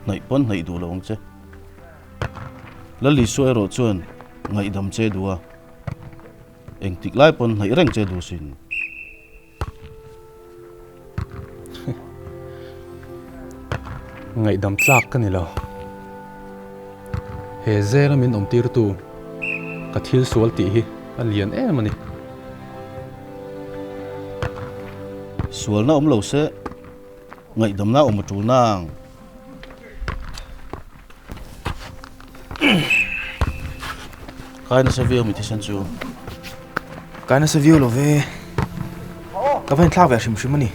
này pon này đủ lâu chứ แล้วลีช่วยรถชวนไงดำเจดัวเองติกไล่ปนให้เร่งเจดูสิน
ไงดำจักกันนี่เหรอเฮเซลมินอมตีรตูกะทิลสวลตีฮิอันเลียนมันนี่
สวลน่าเหลาเสไงดำน่ามาจูนางใครน่าเสวียมิที่ฉันจู
การน่าเสวียโลเวก็เป็นทลากแบบชิมมันนี่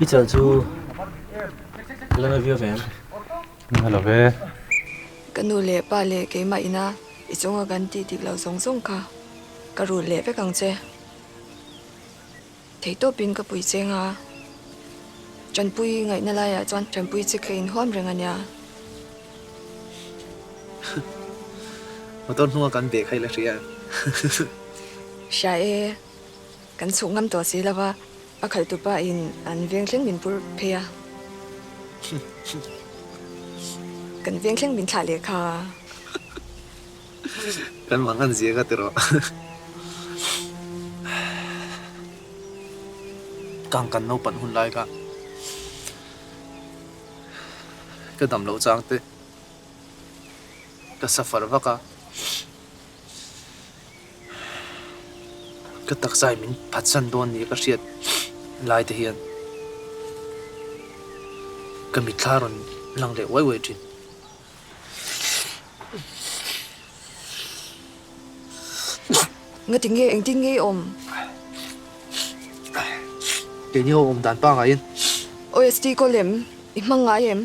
อีเจ้าจูแล้วน่าเวียแฟม
ฮัลโหลเว
กันดูเล่ป้าเล่เกมาอินะอีจงกันตีติเราส่งค่ะกระรูเล่ไปกังเจเที่ตัวบินกับปุยเจงอ่ะจันปุยไงนั่นแหละจันปุยจะเคยห้อมเรื่องอันเนี้ย
มาต้นหัวกันเด็กให้ละเสีย
ใช่กันสูงงามตัวสิแล้วว่าอาใครตัวป้าอินอันเวียงเลี้ยงบินปุเพียกันเวียงเลี้ยงบินขาเล็กค่ะ
กันหวังกันเสียก็ตลอดกังกันโนปันหุ่นไรก็ดำเหลาจางเตะก็สัฟร์วะก็ตักใจมินพัดสันโดนนี้ก็เสียดลายเทียนก็มิดคลารอนลังเละไว้จิน
เงติงเงเองติงเงอม
เดี๋ยวนี้อมด่านป้าไงยิน
OST ก็เล่มอีมังไงเอ็ม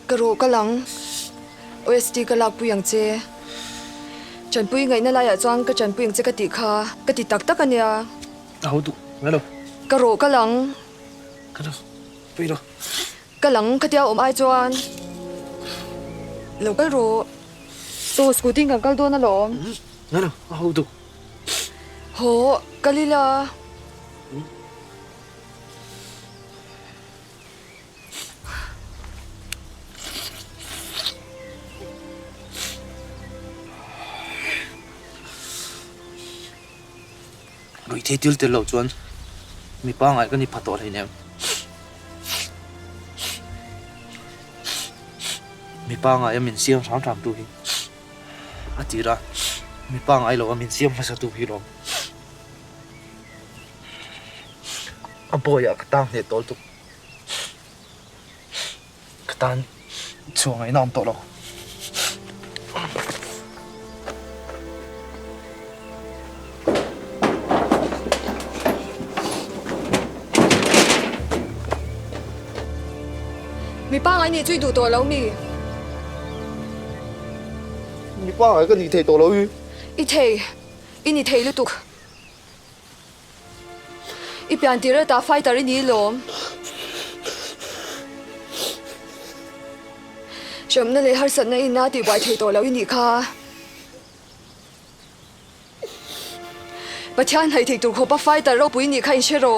กระโรกะหลัง OST กะลักปุยังเจจันปุยไงนั่นแหละจ้างก็จันปุยยังเจกะติค่ะกะติตักกันเนี่ย
เอาดูงั้นหร
กระโรกะหลัง
ไปดู
กะหลังกะเดียวอมไอจวนแล้วก็โรตัวสกูติ้งกันก็โดนน่ะหรอ
งั้นเอาดู
โหกะลิลา
ลุยเที่ยวเตลจวนมีป้าไงก็นี่พัดตัวอะไรเนี่ยมีป้าไงยังมีเสียงสามตัวหิอาทิระมีป้าไงเรามีเสียงมาสักตัวหิลมอ่ะบ่อยากตั้งเนี่ยตัวตุกตั้งช่วงไอ้น้องตัวเรา
มีป้าไงนี่ช่วยดูตัวแล้ว
มีป้าไงก็นี่เทตัวเราอยู่
อีเทอีนี่เทลุตุกอีเปียนตีระตาไฟตารินีลมชมนั่นเลยฮัลสันในอินาตีไว้เทตัวแล้วอีนี่ค่ะประชานให้เทตัวเขาป้าไฟตาเราปุยนี่ค่ะอินเชโร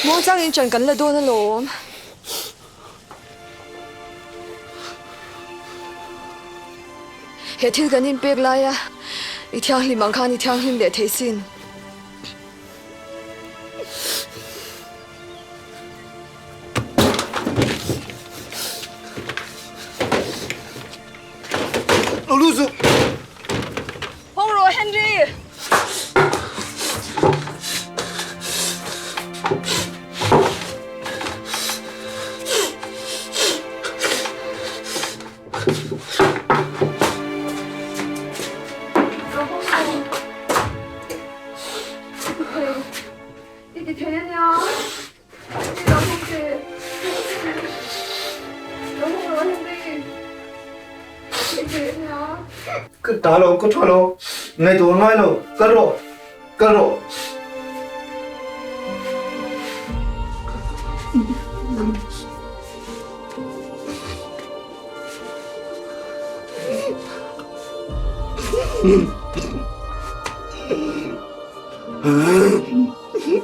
มองจังอินจันกันละโดนละลมเหตุที่กันอินเปียกไรอะอีทางลิมังคานี่ทางลิมเดทเทสิน
เรารู้สึก
ห้องโรเฮนรี่
ก็ตาเราก็ช่วยเราไงตัวง่ายเราก็รอก็รอ
Đi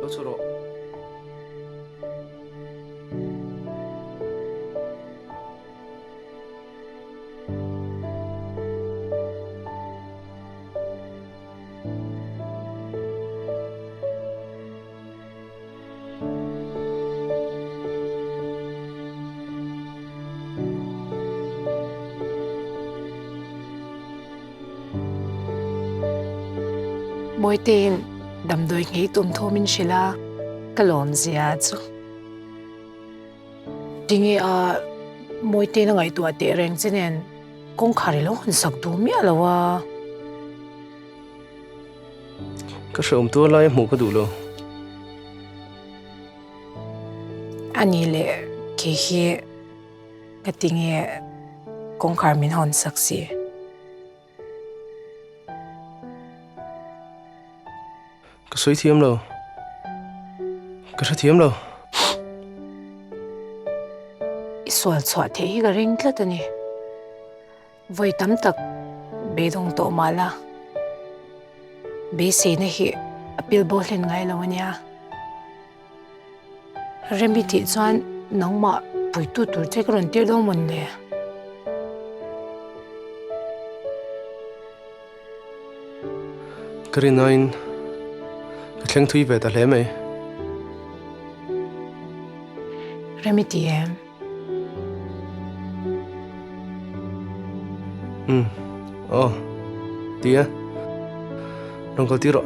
Đâu chỗ đó
Mỗi tên đầm đôi nghĩ tùm thô mình chỉ là cái lộn gì à chứ. Đi nghe mỗi tên là ngày tuổi tệ rèn cho nên con khari lâu hơn sắc đủ mía là wa.
Cái sự tua lại một cái đủ luôn.
Anh ấy lệ khi cái tiếng nghe con khari mình hơn sắc gì.
Cái suy thiêm đâu. Cái suy thiêm đâu.
Sual sual thế cái rèn là thế này. Với tấm tắc bê đông tổ mà là bê xe này appeal ball lên ngay là nha. Rembi thị doan nóng mà bùi tu tu chơi cái tiêu đâu mình nè.
Cái này cái thằng thui về ta lấy mày.
Rembi thị em.
Tía. Don't go tiro.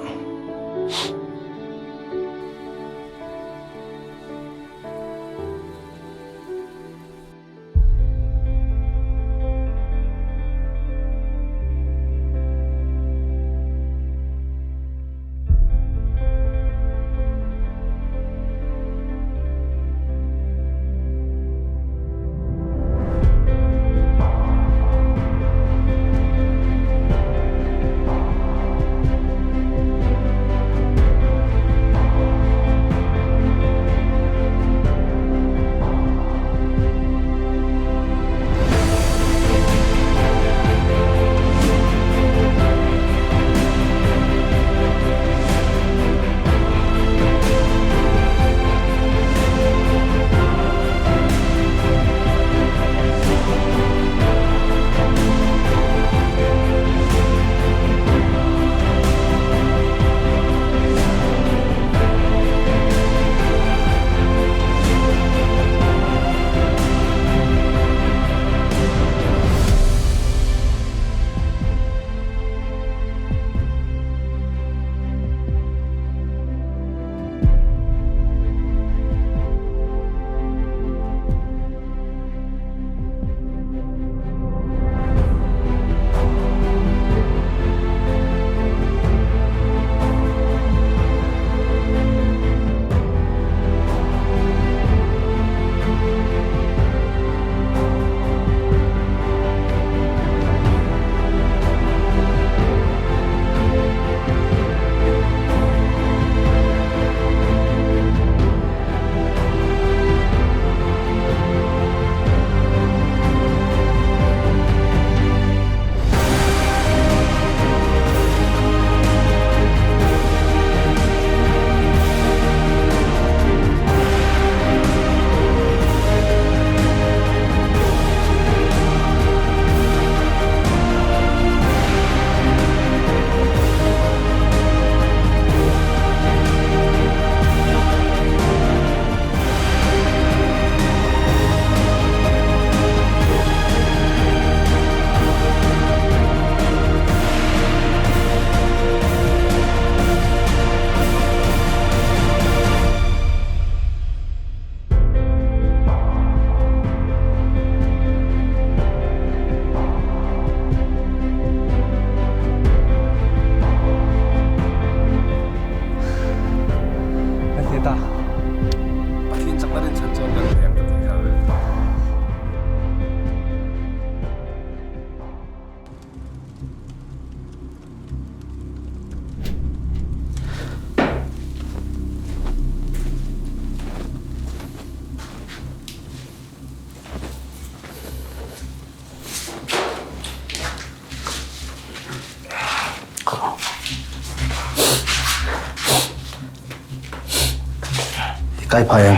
Cái phải em.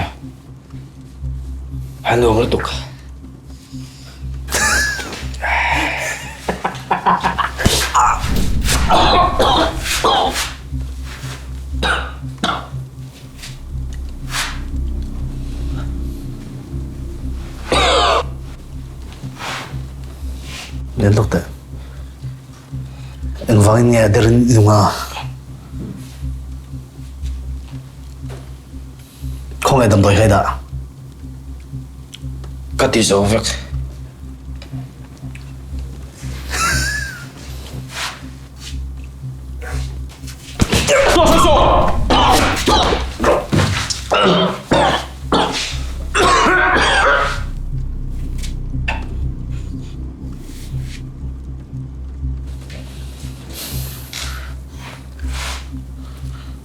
Hắn luôn tục.
Đến lúc đấy. Anh vang nghe đến đúng à. Không ai đâm đôi hay đã.
Cắt đi rồi việc.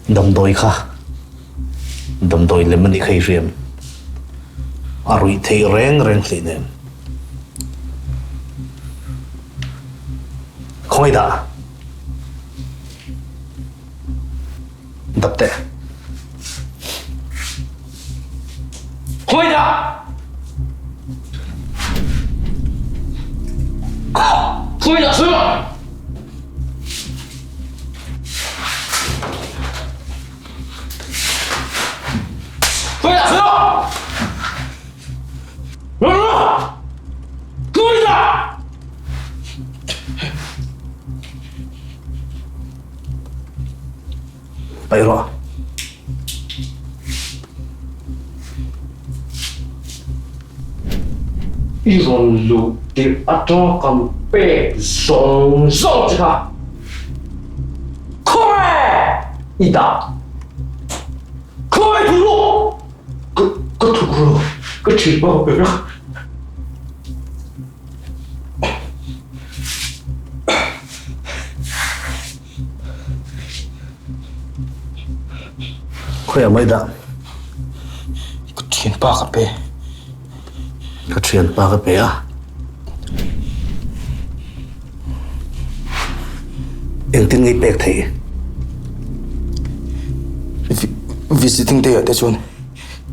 Đâm đôi khá. Đâm đôi lên mình khai riêng. Arui thấy rèn thì nên. Không ai đã. Đập tệ.
Không ai đã. Không ai đã sửa. Quay lại sửa. Quay lại.
Bây rồi.
Iron lu ti ato kam pe zong zong chứ hả? Khôi ida. Khôi thủ lô. Có thủ lô. Có chỉ bao giờ đó.
Khôi ở mấy đã.
Có chuyện ba cái pe.
Có chuyện ba cái pe à? Anh tin ngay pe thấy.
Visiting day at chun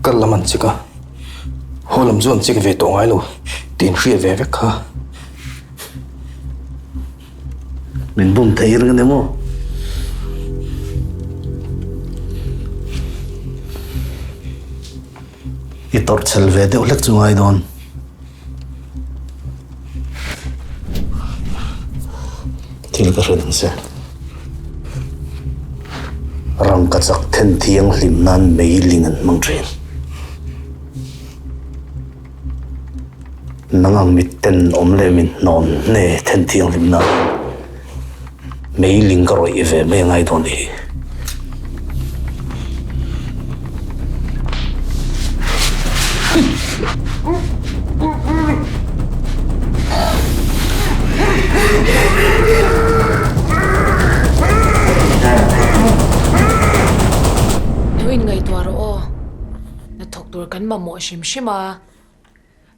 kal laman chika holam zon chika ve to ngai lo tin hria ve ve kha
Mình bùm thấy rồi cái mô. Cái tọt chal về để lắc chung ai đòn. Thì cái sự sẽ răng cắt sắc thiên thiêng lim nan mấy linh mang trên. Nang mít tên om lệ mình non nè thiên thiêng lim nan mấy linh cái rồi về mấy ngày đó đi.
Kan ma mo shim shima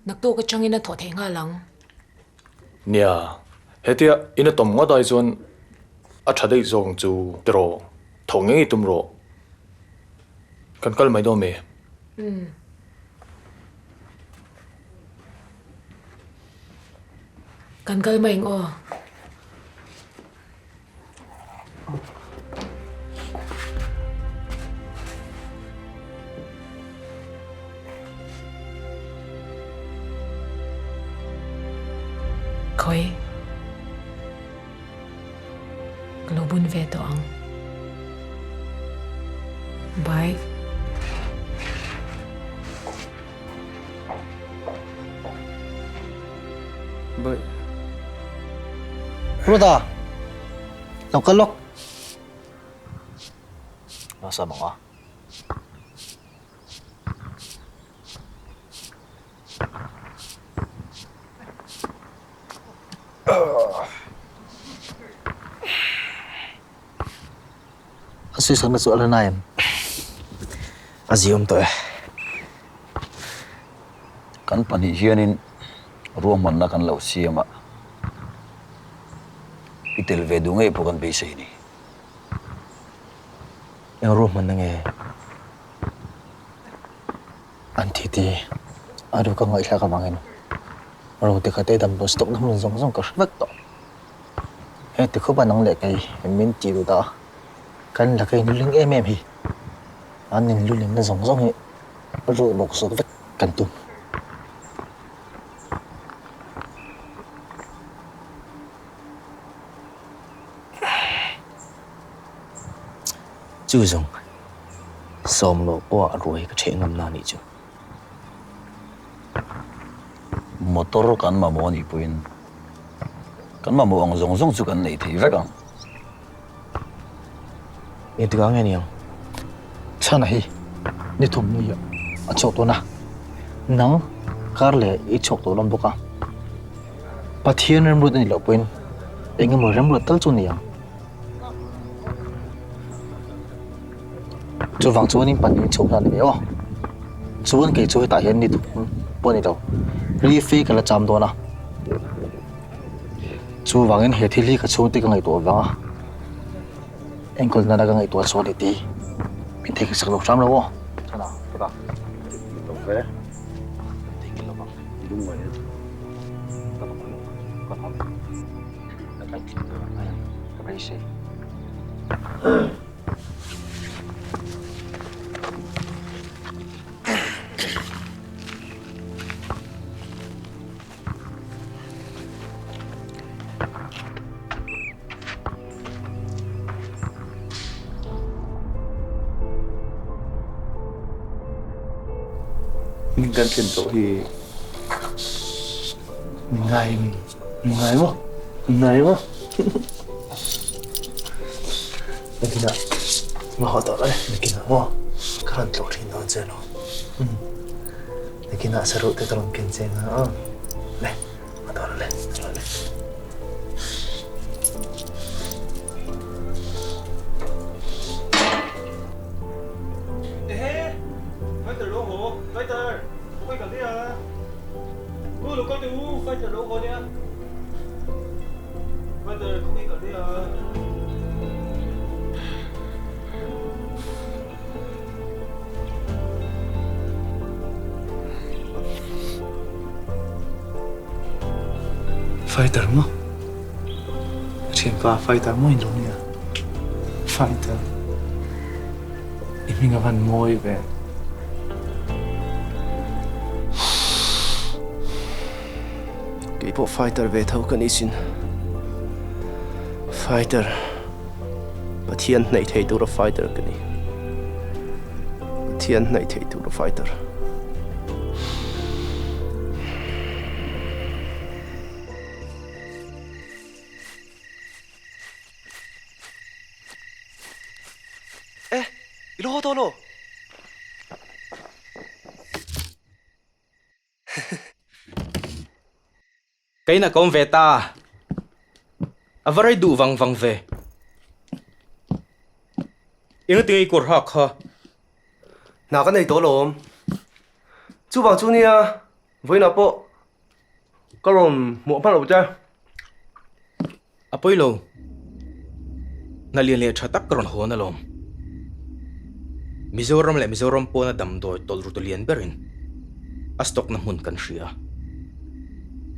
nak tu ka changin na tho the nga lang
nia hetia ina tom nga dai zon a thadei zong chu tro thonge tum ro kan kal mai do me
kan kal mai ngo Khôi Globun về toang Bye
Bye
Ruda Đâu có lúc Nó sao mà Suy sẵn là chỗ lần này gì ông tôi
Kan pani hianin ruaman na kan lo siam itel ve du ngai pokan be sei ni
yang ruh man nge
Anh thì ở đâu có người là các bạn em rồi thì cái đầm đồ stock nó mình giống cái vất đó hết thì không bạn năng lệ cái mình chỉ được đó cái là cái lưng em hi anh nên luôn lên nó giống hệ rồi một số vất cần tụng chú dùng xóm lộ qua rồi cái chuyện ngầm nào này chứ
motor kan ma mo ni puin kan ma mo ang zong chu kan nei thei veka
ni tu nghe nhiều cha này ni thum ni à chọc tôi na nắng car lệ ít chọc tôi làm boka Pathian Hnaih ni lo puin engem mo ram lo tal chu ni chú vàng chú anh bạn đi chụp ra này ô chú anh kể chú tại hiện đi tụi bọn này đâu li phi cái là chạm đó na chú vàng anh hết thì li cái chú thì cái ngày tuổi vàng à anh còn là cái ngày tuổi số để tí mình thấy cái sắc lục trăm đâu ô thế nào các bạn đồng về thì cái lục đúng rồi các bạn có không các bạn chịu được không các bạn sẽ
mình cần chuyển chỗ thì ngày mà
Mungkin nak mau tak lah, mungkin nak mau kerana telur ini aja lo. Mungkin nak seru tu terang kencing ah. Leh, ada leh, ada leh.
Fighter lỗ hổ, Fighter, không phải cả thế à? Ui, con tiểu Fighter lỗ hổ nha. Fighter không phải cả thế à?
fighter mo chuyện qua fighter mo indong nia fighter mình gặp anh môi về
cái bộ fighter về thâu cái này xin fighter Pathian Hnaih thấy tôi là fighter cái này Pathian Hnaih thấy tôi là fighter
Ilo to lo.
Cái nào con về ta, à vợ đủ văng văng về. Yên tiếng ấy cột học hả?
nào cái này to lắm. Chú bảo chú nia, với nào bộ, có làm một phát đầu chưa?
À bấy lâu, na liền liền chặt tắc còn hồ na lom. Mizoram po na damdoy tolru tulian berin. Astok na hun kan siya.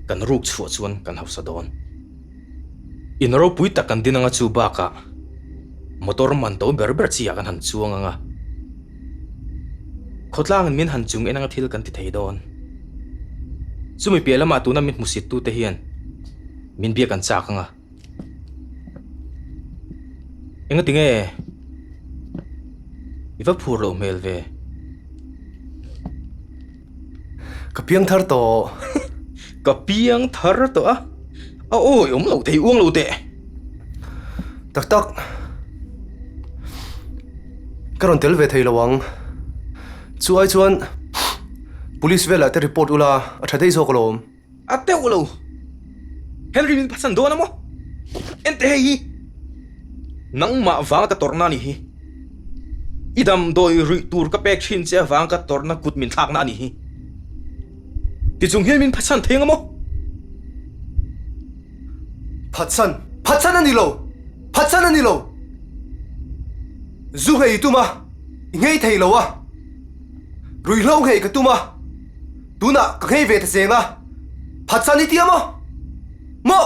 Kan ruk chuan chuan kan hausa don. Inaro puita kan din nga chu baka. Motor man to berber chiya kan han chuang nga. Khotlang min han chung enanga thil kan ti thei don. Sumi piala ma tu na mit musit tu te hian. Min bia kan chak nga. Enga tinge iva phur lo mel ve
kapiang thar to
kapiang thar to a ôi lo thei uông lo te
tak tak karon tel ve thei lawang chu ai chuan police vela te report ula a thadei zo kolom
ate ulo Henry min pasan do na mo ente hi nang ma wa ka torna ni hi idam doi ri tur ka pek chin che wang ka torna kut min thak na ni hi ti chung hian min phasan theng mo
phatsan ani lo zu hei tu ma ngei thei lo a rui lau ngei ka tuma tuna ka ngei ve ta zenga phatsani ti amo mo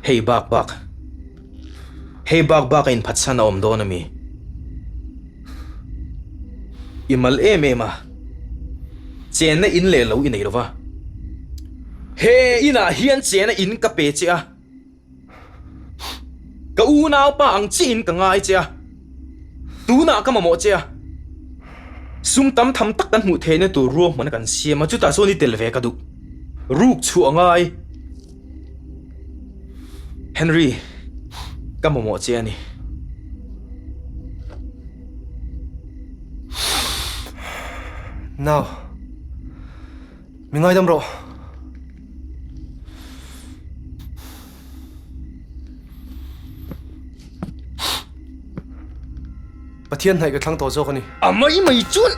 Hey bak in phatsana om do na mi imal ema chen na in le lo in nei rova he ina hian chen na in ka pe chia ka u nau pa ang chin ka ngai chia tu na ka mo chia sum tam tham tak kan mu the ne tu ro man kan siam ma chu ta so ni tel ve ka du ruk chu angai Henry ka mo chia ni
now mingai dam ro Pathian Hnaih ka thlang to zo ka ni
amai mai chun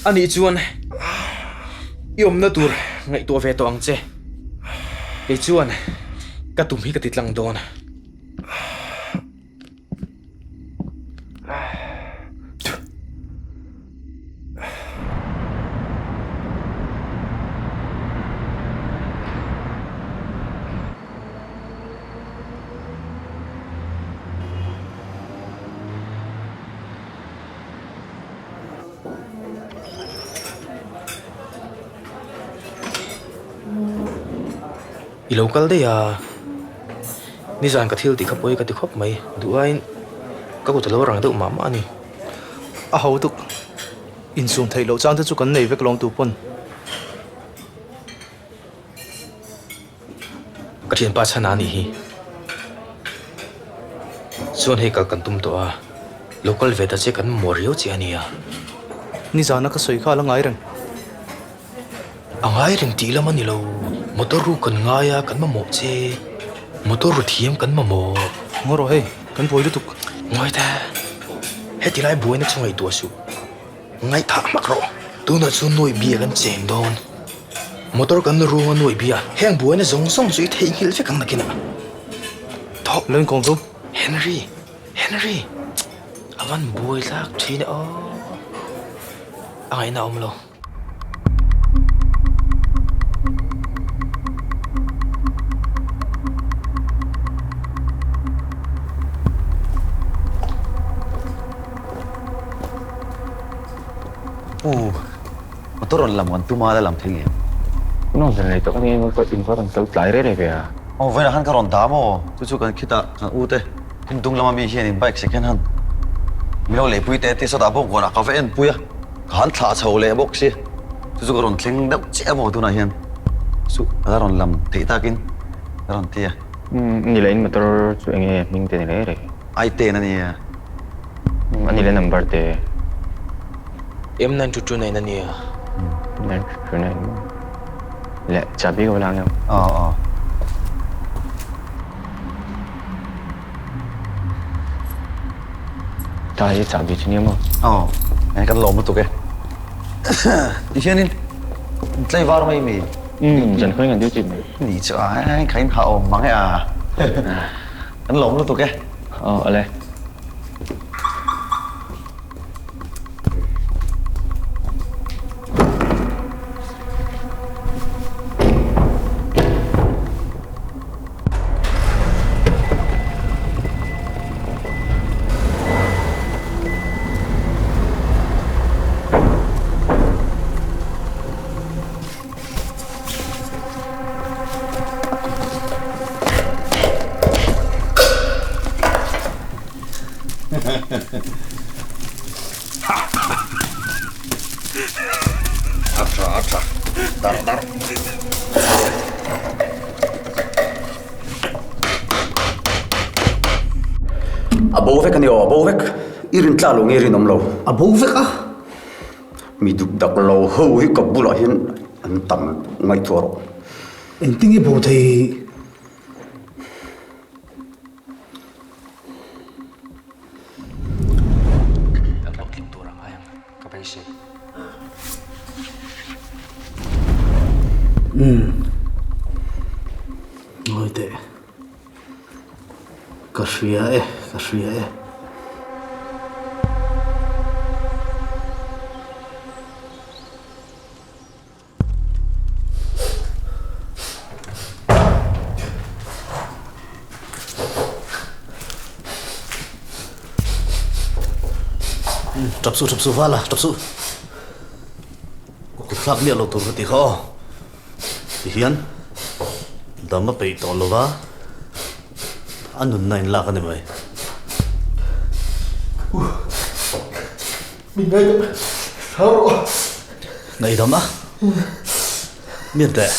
ani chuan yom na tur ngai to ve to ang che e chuan ka tum hi ka titlang don i local de ya ni zan ka thil ti khapoi ka ti khop mai duain ka ko talo rang de mama ni
a ho tuk in sum thei lo chan chu kan nei vek long tu pon
ka thian pa chana ni hi chuan he ka kan tum to a local ve ta che kan morio chi ani ya
ni zana ka soi kha la ngai rang
angai ring ti lam ani lo motor ru kan ngaya kan ma mo che motor ru thiam kan ma mo
ngoro he kan poi tuk
ngoi ta he ti lai buai na chungai tu su ngai tha mak ro tu na chu noi bia kan cheng don motor kan ru nga noi bia heng buai na zong song sui thei hil fe kan na kina
thop len kong zo
Henry awan buai lak thina o angai na om lo
motor lam kan tu ma da lam thing
no zan to kan ni ko in ko ran tel tlai re ve a
ve na han ka ron da mo chu kan khita kan u te tin tung lama mi hian in bike second hand mi lo le pui te te so da bok gona ka ve en puya kan tha chho le bok si chu ka ron thleng da che mo tu na hian su da ron lam te ta kin ron tia
ni le in motor chu enge ming te ni le re
ai te na ni
ani le number te
M929 na niya.
929. Le, chabi ko lang yun.
Oo.
Tayo chabi niya mo.
Oo. Ay kan lo mo to ke. Isianin. Tlay var mai mi.
Jan ko nga duty mo.
Ni cha ai kain hao mang à. Kan lo mo to ke.
Oo, ale.
Atra. Dar. Abovek ani o abovek. Irin tlalo ngirin omlo.
Abovek ah?
Mi duk dak lo ho hi kabula hin an tam ngai tuaro.
Entingi bo thei Ngồi tệ. Cả Kasria kasria Trapsu vala trapsu ku thlak ni lo tur ti kho ti hian dama pe to lova anun nain la kan mai
mình đây sao rồi
ngai dama miền tệ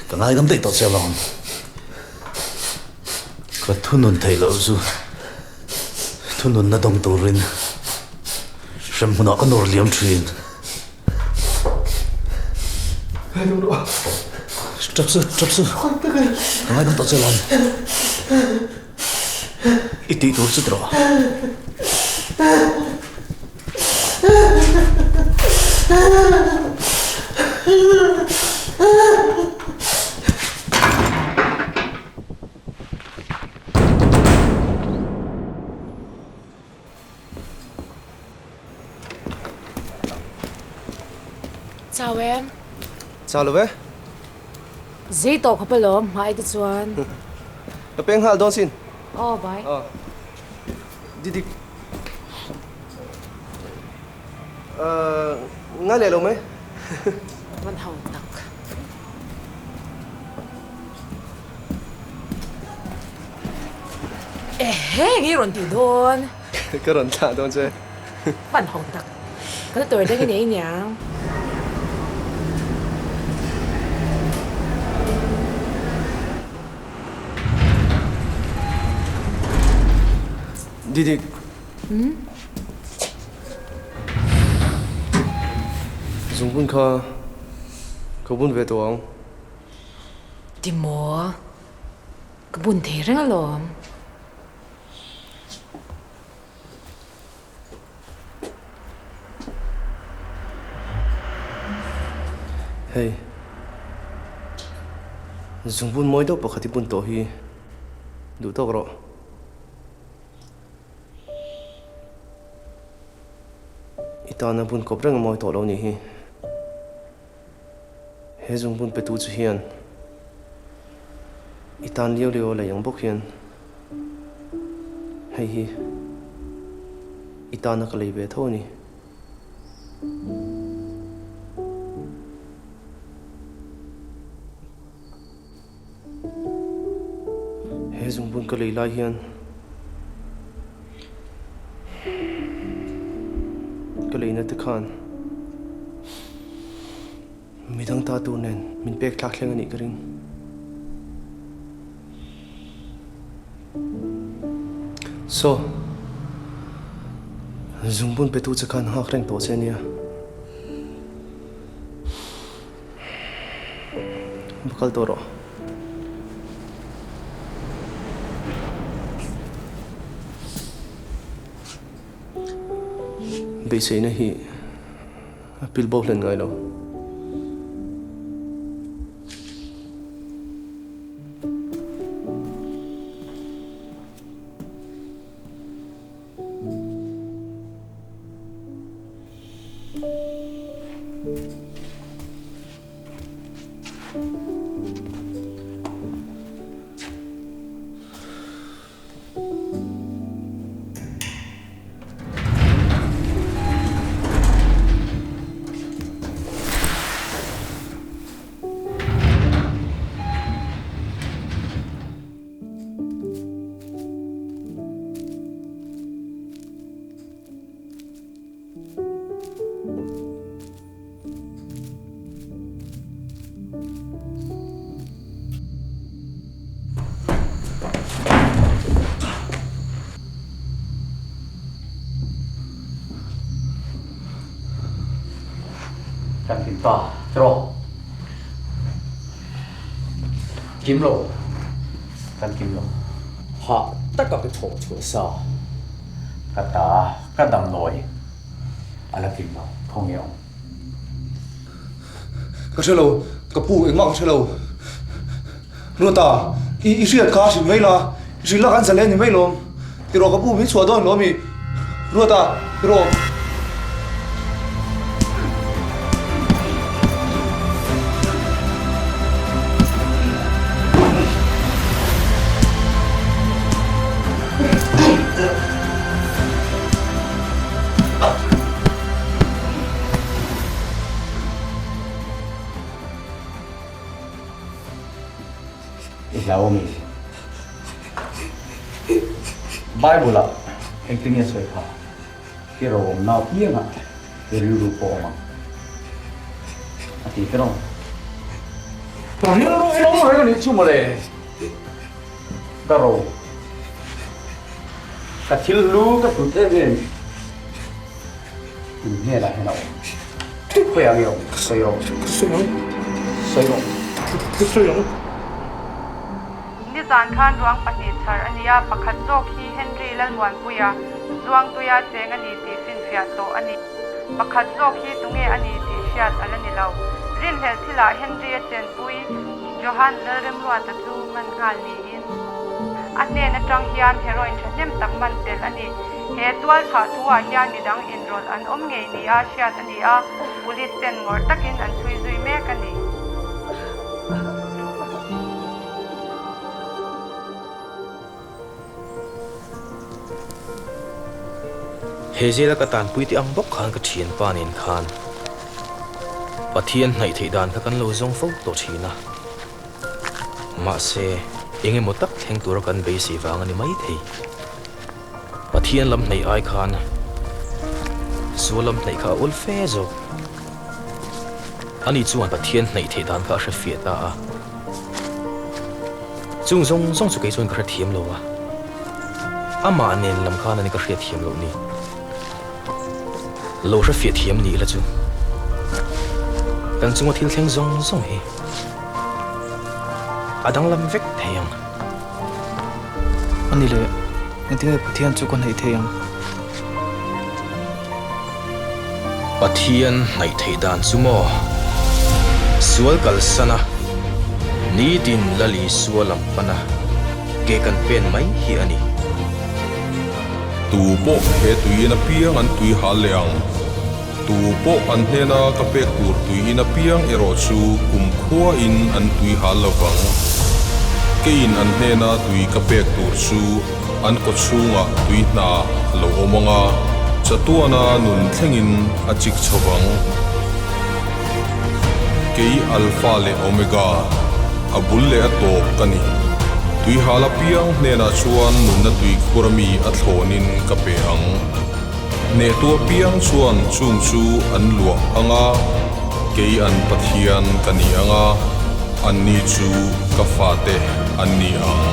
cả ngai dam te to se long ka thunun thei lo zu thunun na dong turin Sem huna kan nor liam thin.
Hai đâu đó.
Trapsu. Ngai dam to se long. Iti tur su tro.
Chào em.
Chào love.
Dĩ tổ khắp lắm, hai đứa chuan.
Cái beng hal don xin.
Bye.
Đi. Ngay lẹ lâu mấy?
Văn hậu tắc. Nghe rồi thì đồn.
Cái rộn thả đồn chứ.
Văn hậu tắc. Cái tuổi đấy cái này nhá.
Đi. Dùng bún kha, có bún về tổ ông.
Đi mua, cái bún thế rất là lắm.
Hey, dùng bún mới đâu bạc hati bún tổ hi, đủ tao rồi. Itana bun ko brang moi to lo ni hi he jung bun pe tu chu hian itan leo la yang bok hian hei hi itana ka lei be tho ni he jung bun ka lei lai hian cái lấy nó thực hành mình đang ta tu nên mình biết khác lên cái này so dùng bún bê tu chắc hẳn học lên tổ sen nha bakal toro bị sấy này hi pil bốc lên ngay đâu
Cần tìm tỏ, rồi kiếm lộ cần kiếm lộ họ tất cả cái thổ chỗ sao cả ta cả đầm nổi là kiếm lộ không hiểu
cái xe lầu cái phụ em mong xe lầu luôn ta ý xuyên khá xịn vậy là rila kan salen ni mai lom tiro ka pu mi chua don lo mi ruata tiro
Islaomi Bible la acting as way ka kiro na pianga riru po ma ati kiro Pahiro ilo mo ni chumale karo ka thilu ka pute ge ne la hena ko ya yo soyo
Nizan Khan ruang pahni char ania pakhat jok hi Henry Lalmuan puya zuang tuya cheng ani ti fin fiat to ani pakhat jok hi tunge ani ti fiat alani law rin hel thila Henry chen pui Johan lerem lwa ta chu man ngal ni in ane na tang hian heroin thnem tak man tel ani he twal tha thuwa hian midang enroll an om ngei ni a fiat ani a police ten ngor takin an chui zui me kani
Hezela ka tan pui ti ang bok khan ka thian panin khan Pathian Hnaih thei dan ka kan lo zong fo to thina ma se enge motak theng tur kan be si wang ani mai thei Pathian lam Hnaih ai khan sulam Hnaih kha ul fe zo ani chuan Pathian Hnaih thei dan ka hre fia ta a chung zong zong chu ke chuan ka thiam lo wa ama nen lam khan ani ka hre thiam lo ni lo ra fiat hiam ni la chu kan chunga thil thleng zong zong hi adang lam vek theyang
ani le entinga Pathian chu kon hei theyang
Pathian Hnaih thei dan chumo sual kal sana ni din lali sualam pana ke kan pen mai hi ani
tu po he tuina piang an tui haleang tu po an hena ka pek tur tuina piang ero chu kumkhua in an tui halawang kein an hena tui ka pek tur chu an ko chunga tui na lo omanga chatuana nun thlengin a chik chawang kei alpha le omega abulle atop kani tui hala piang nena chuan nunna tui khurami a thlonin ka pe ang ne tu piang chuan chung chu an lua anga kei an Pathian kani anga an ni chu ka fate an ni ang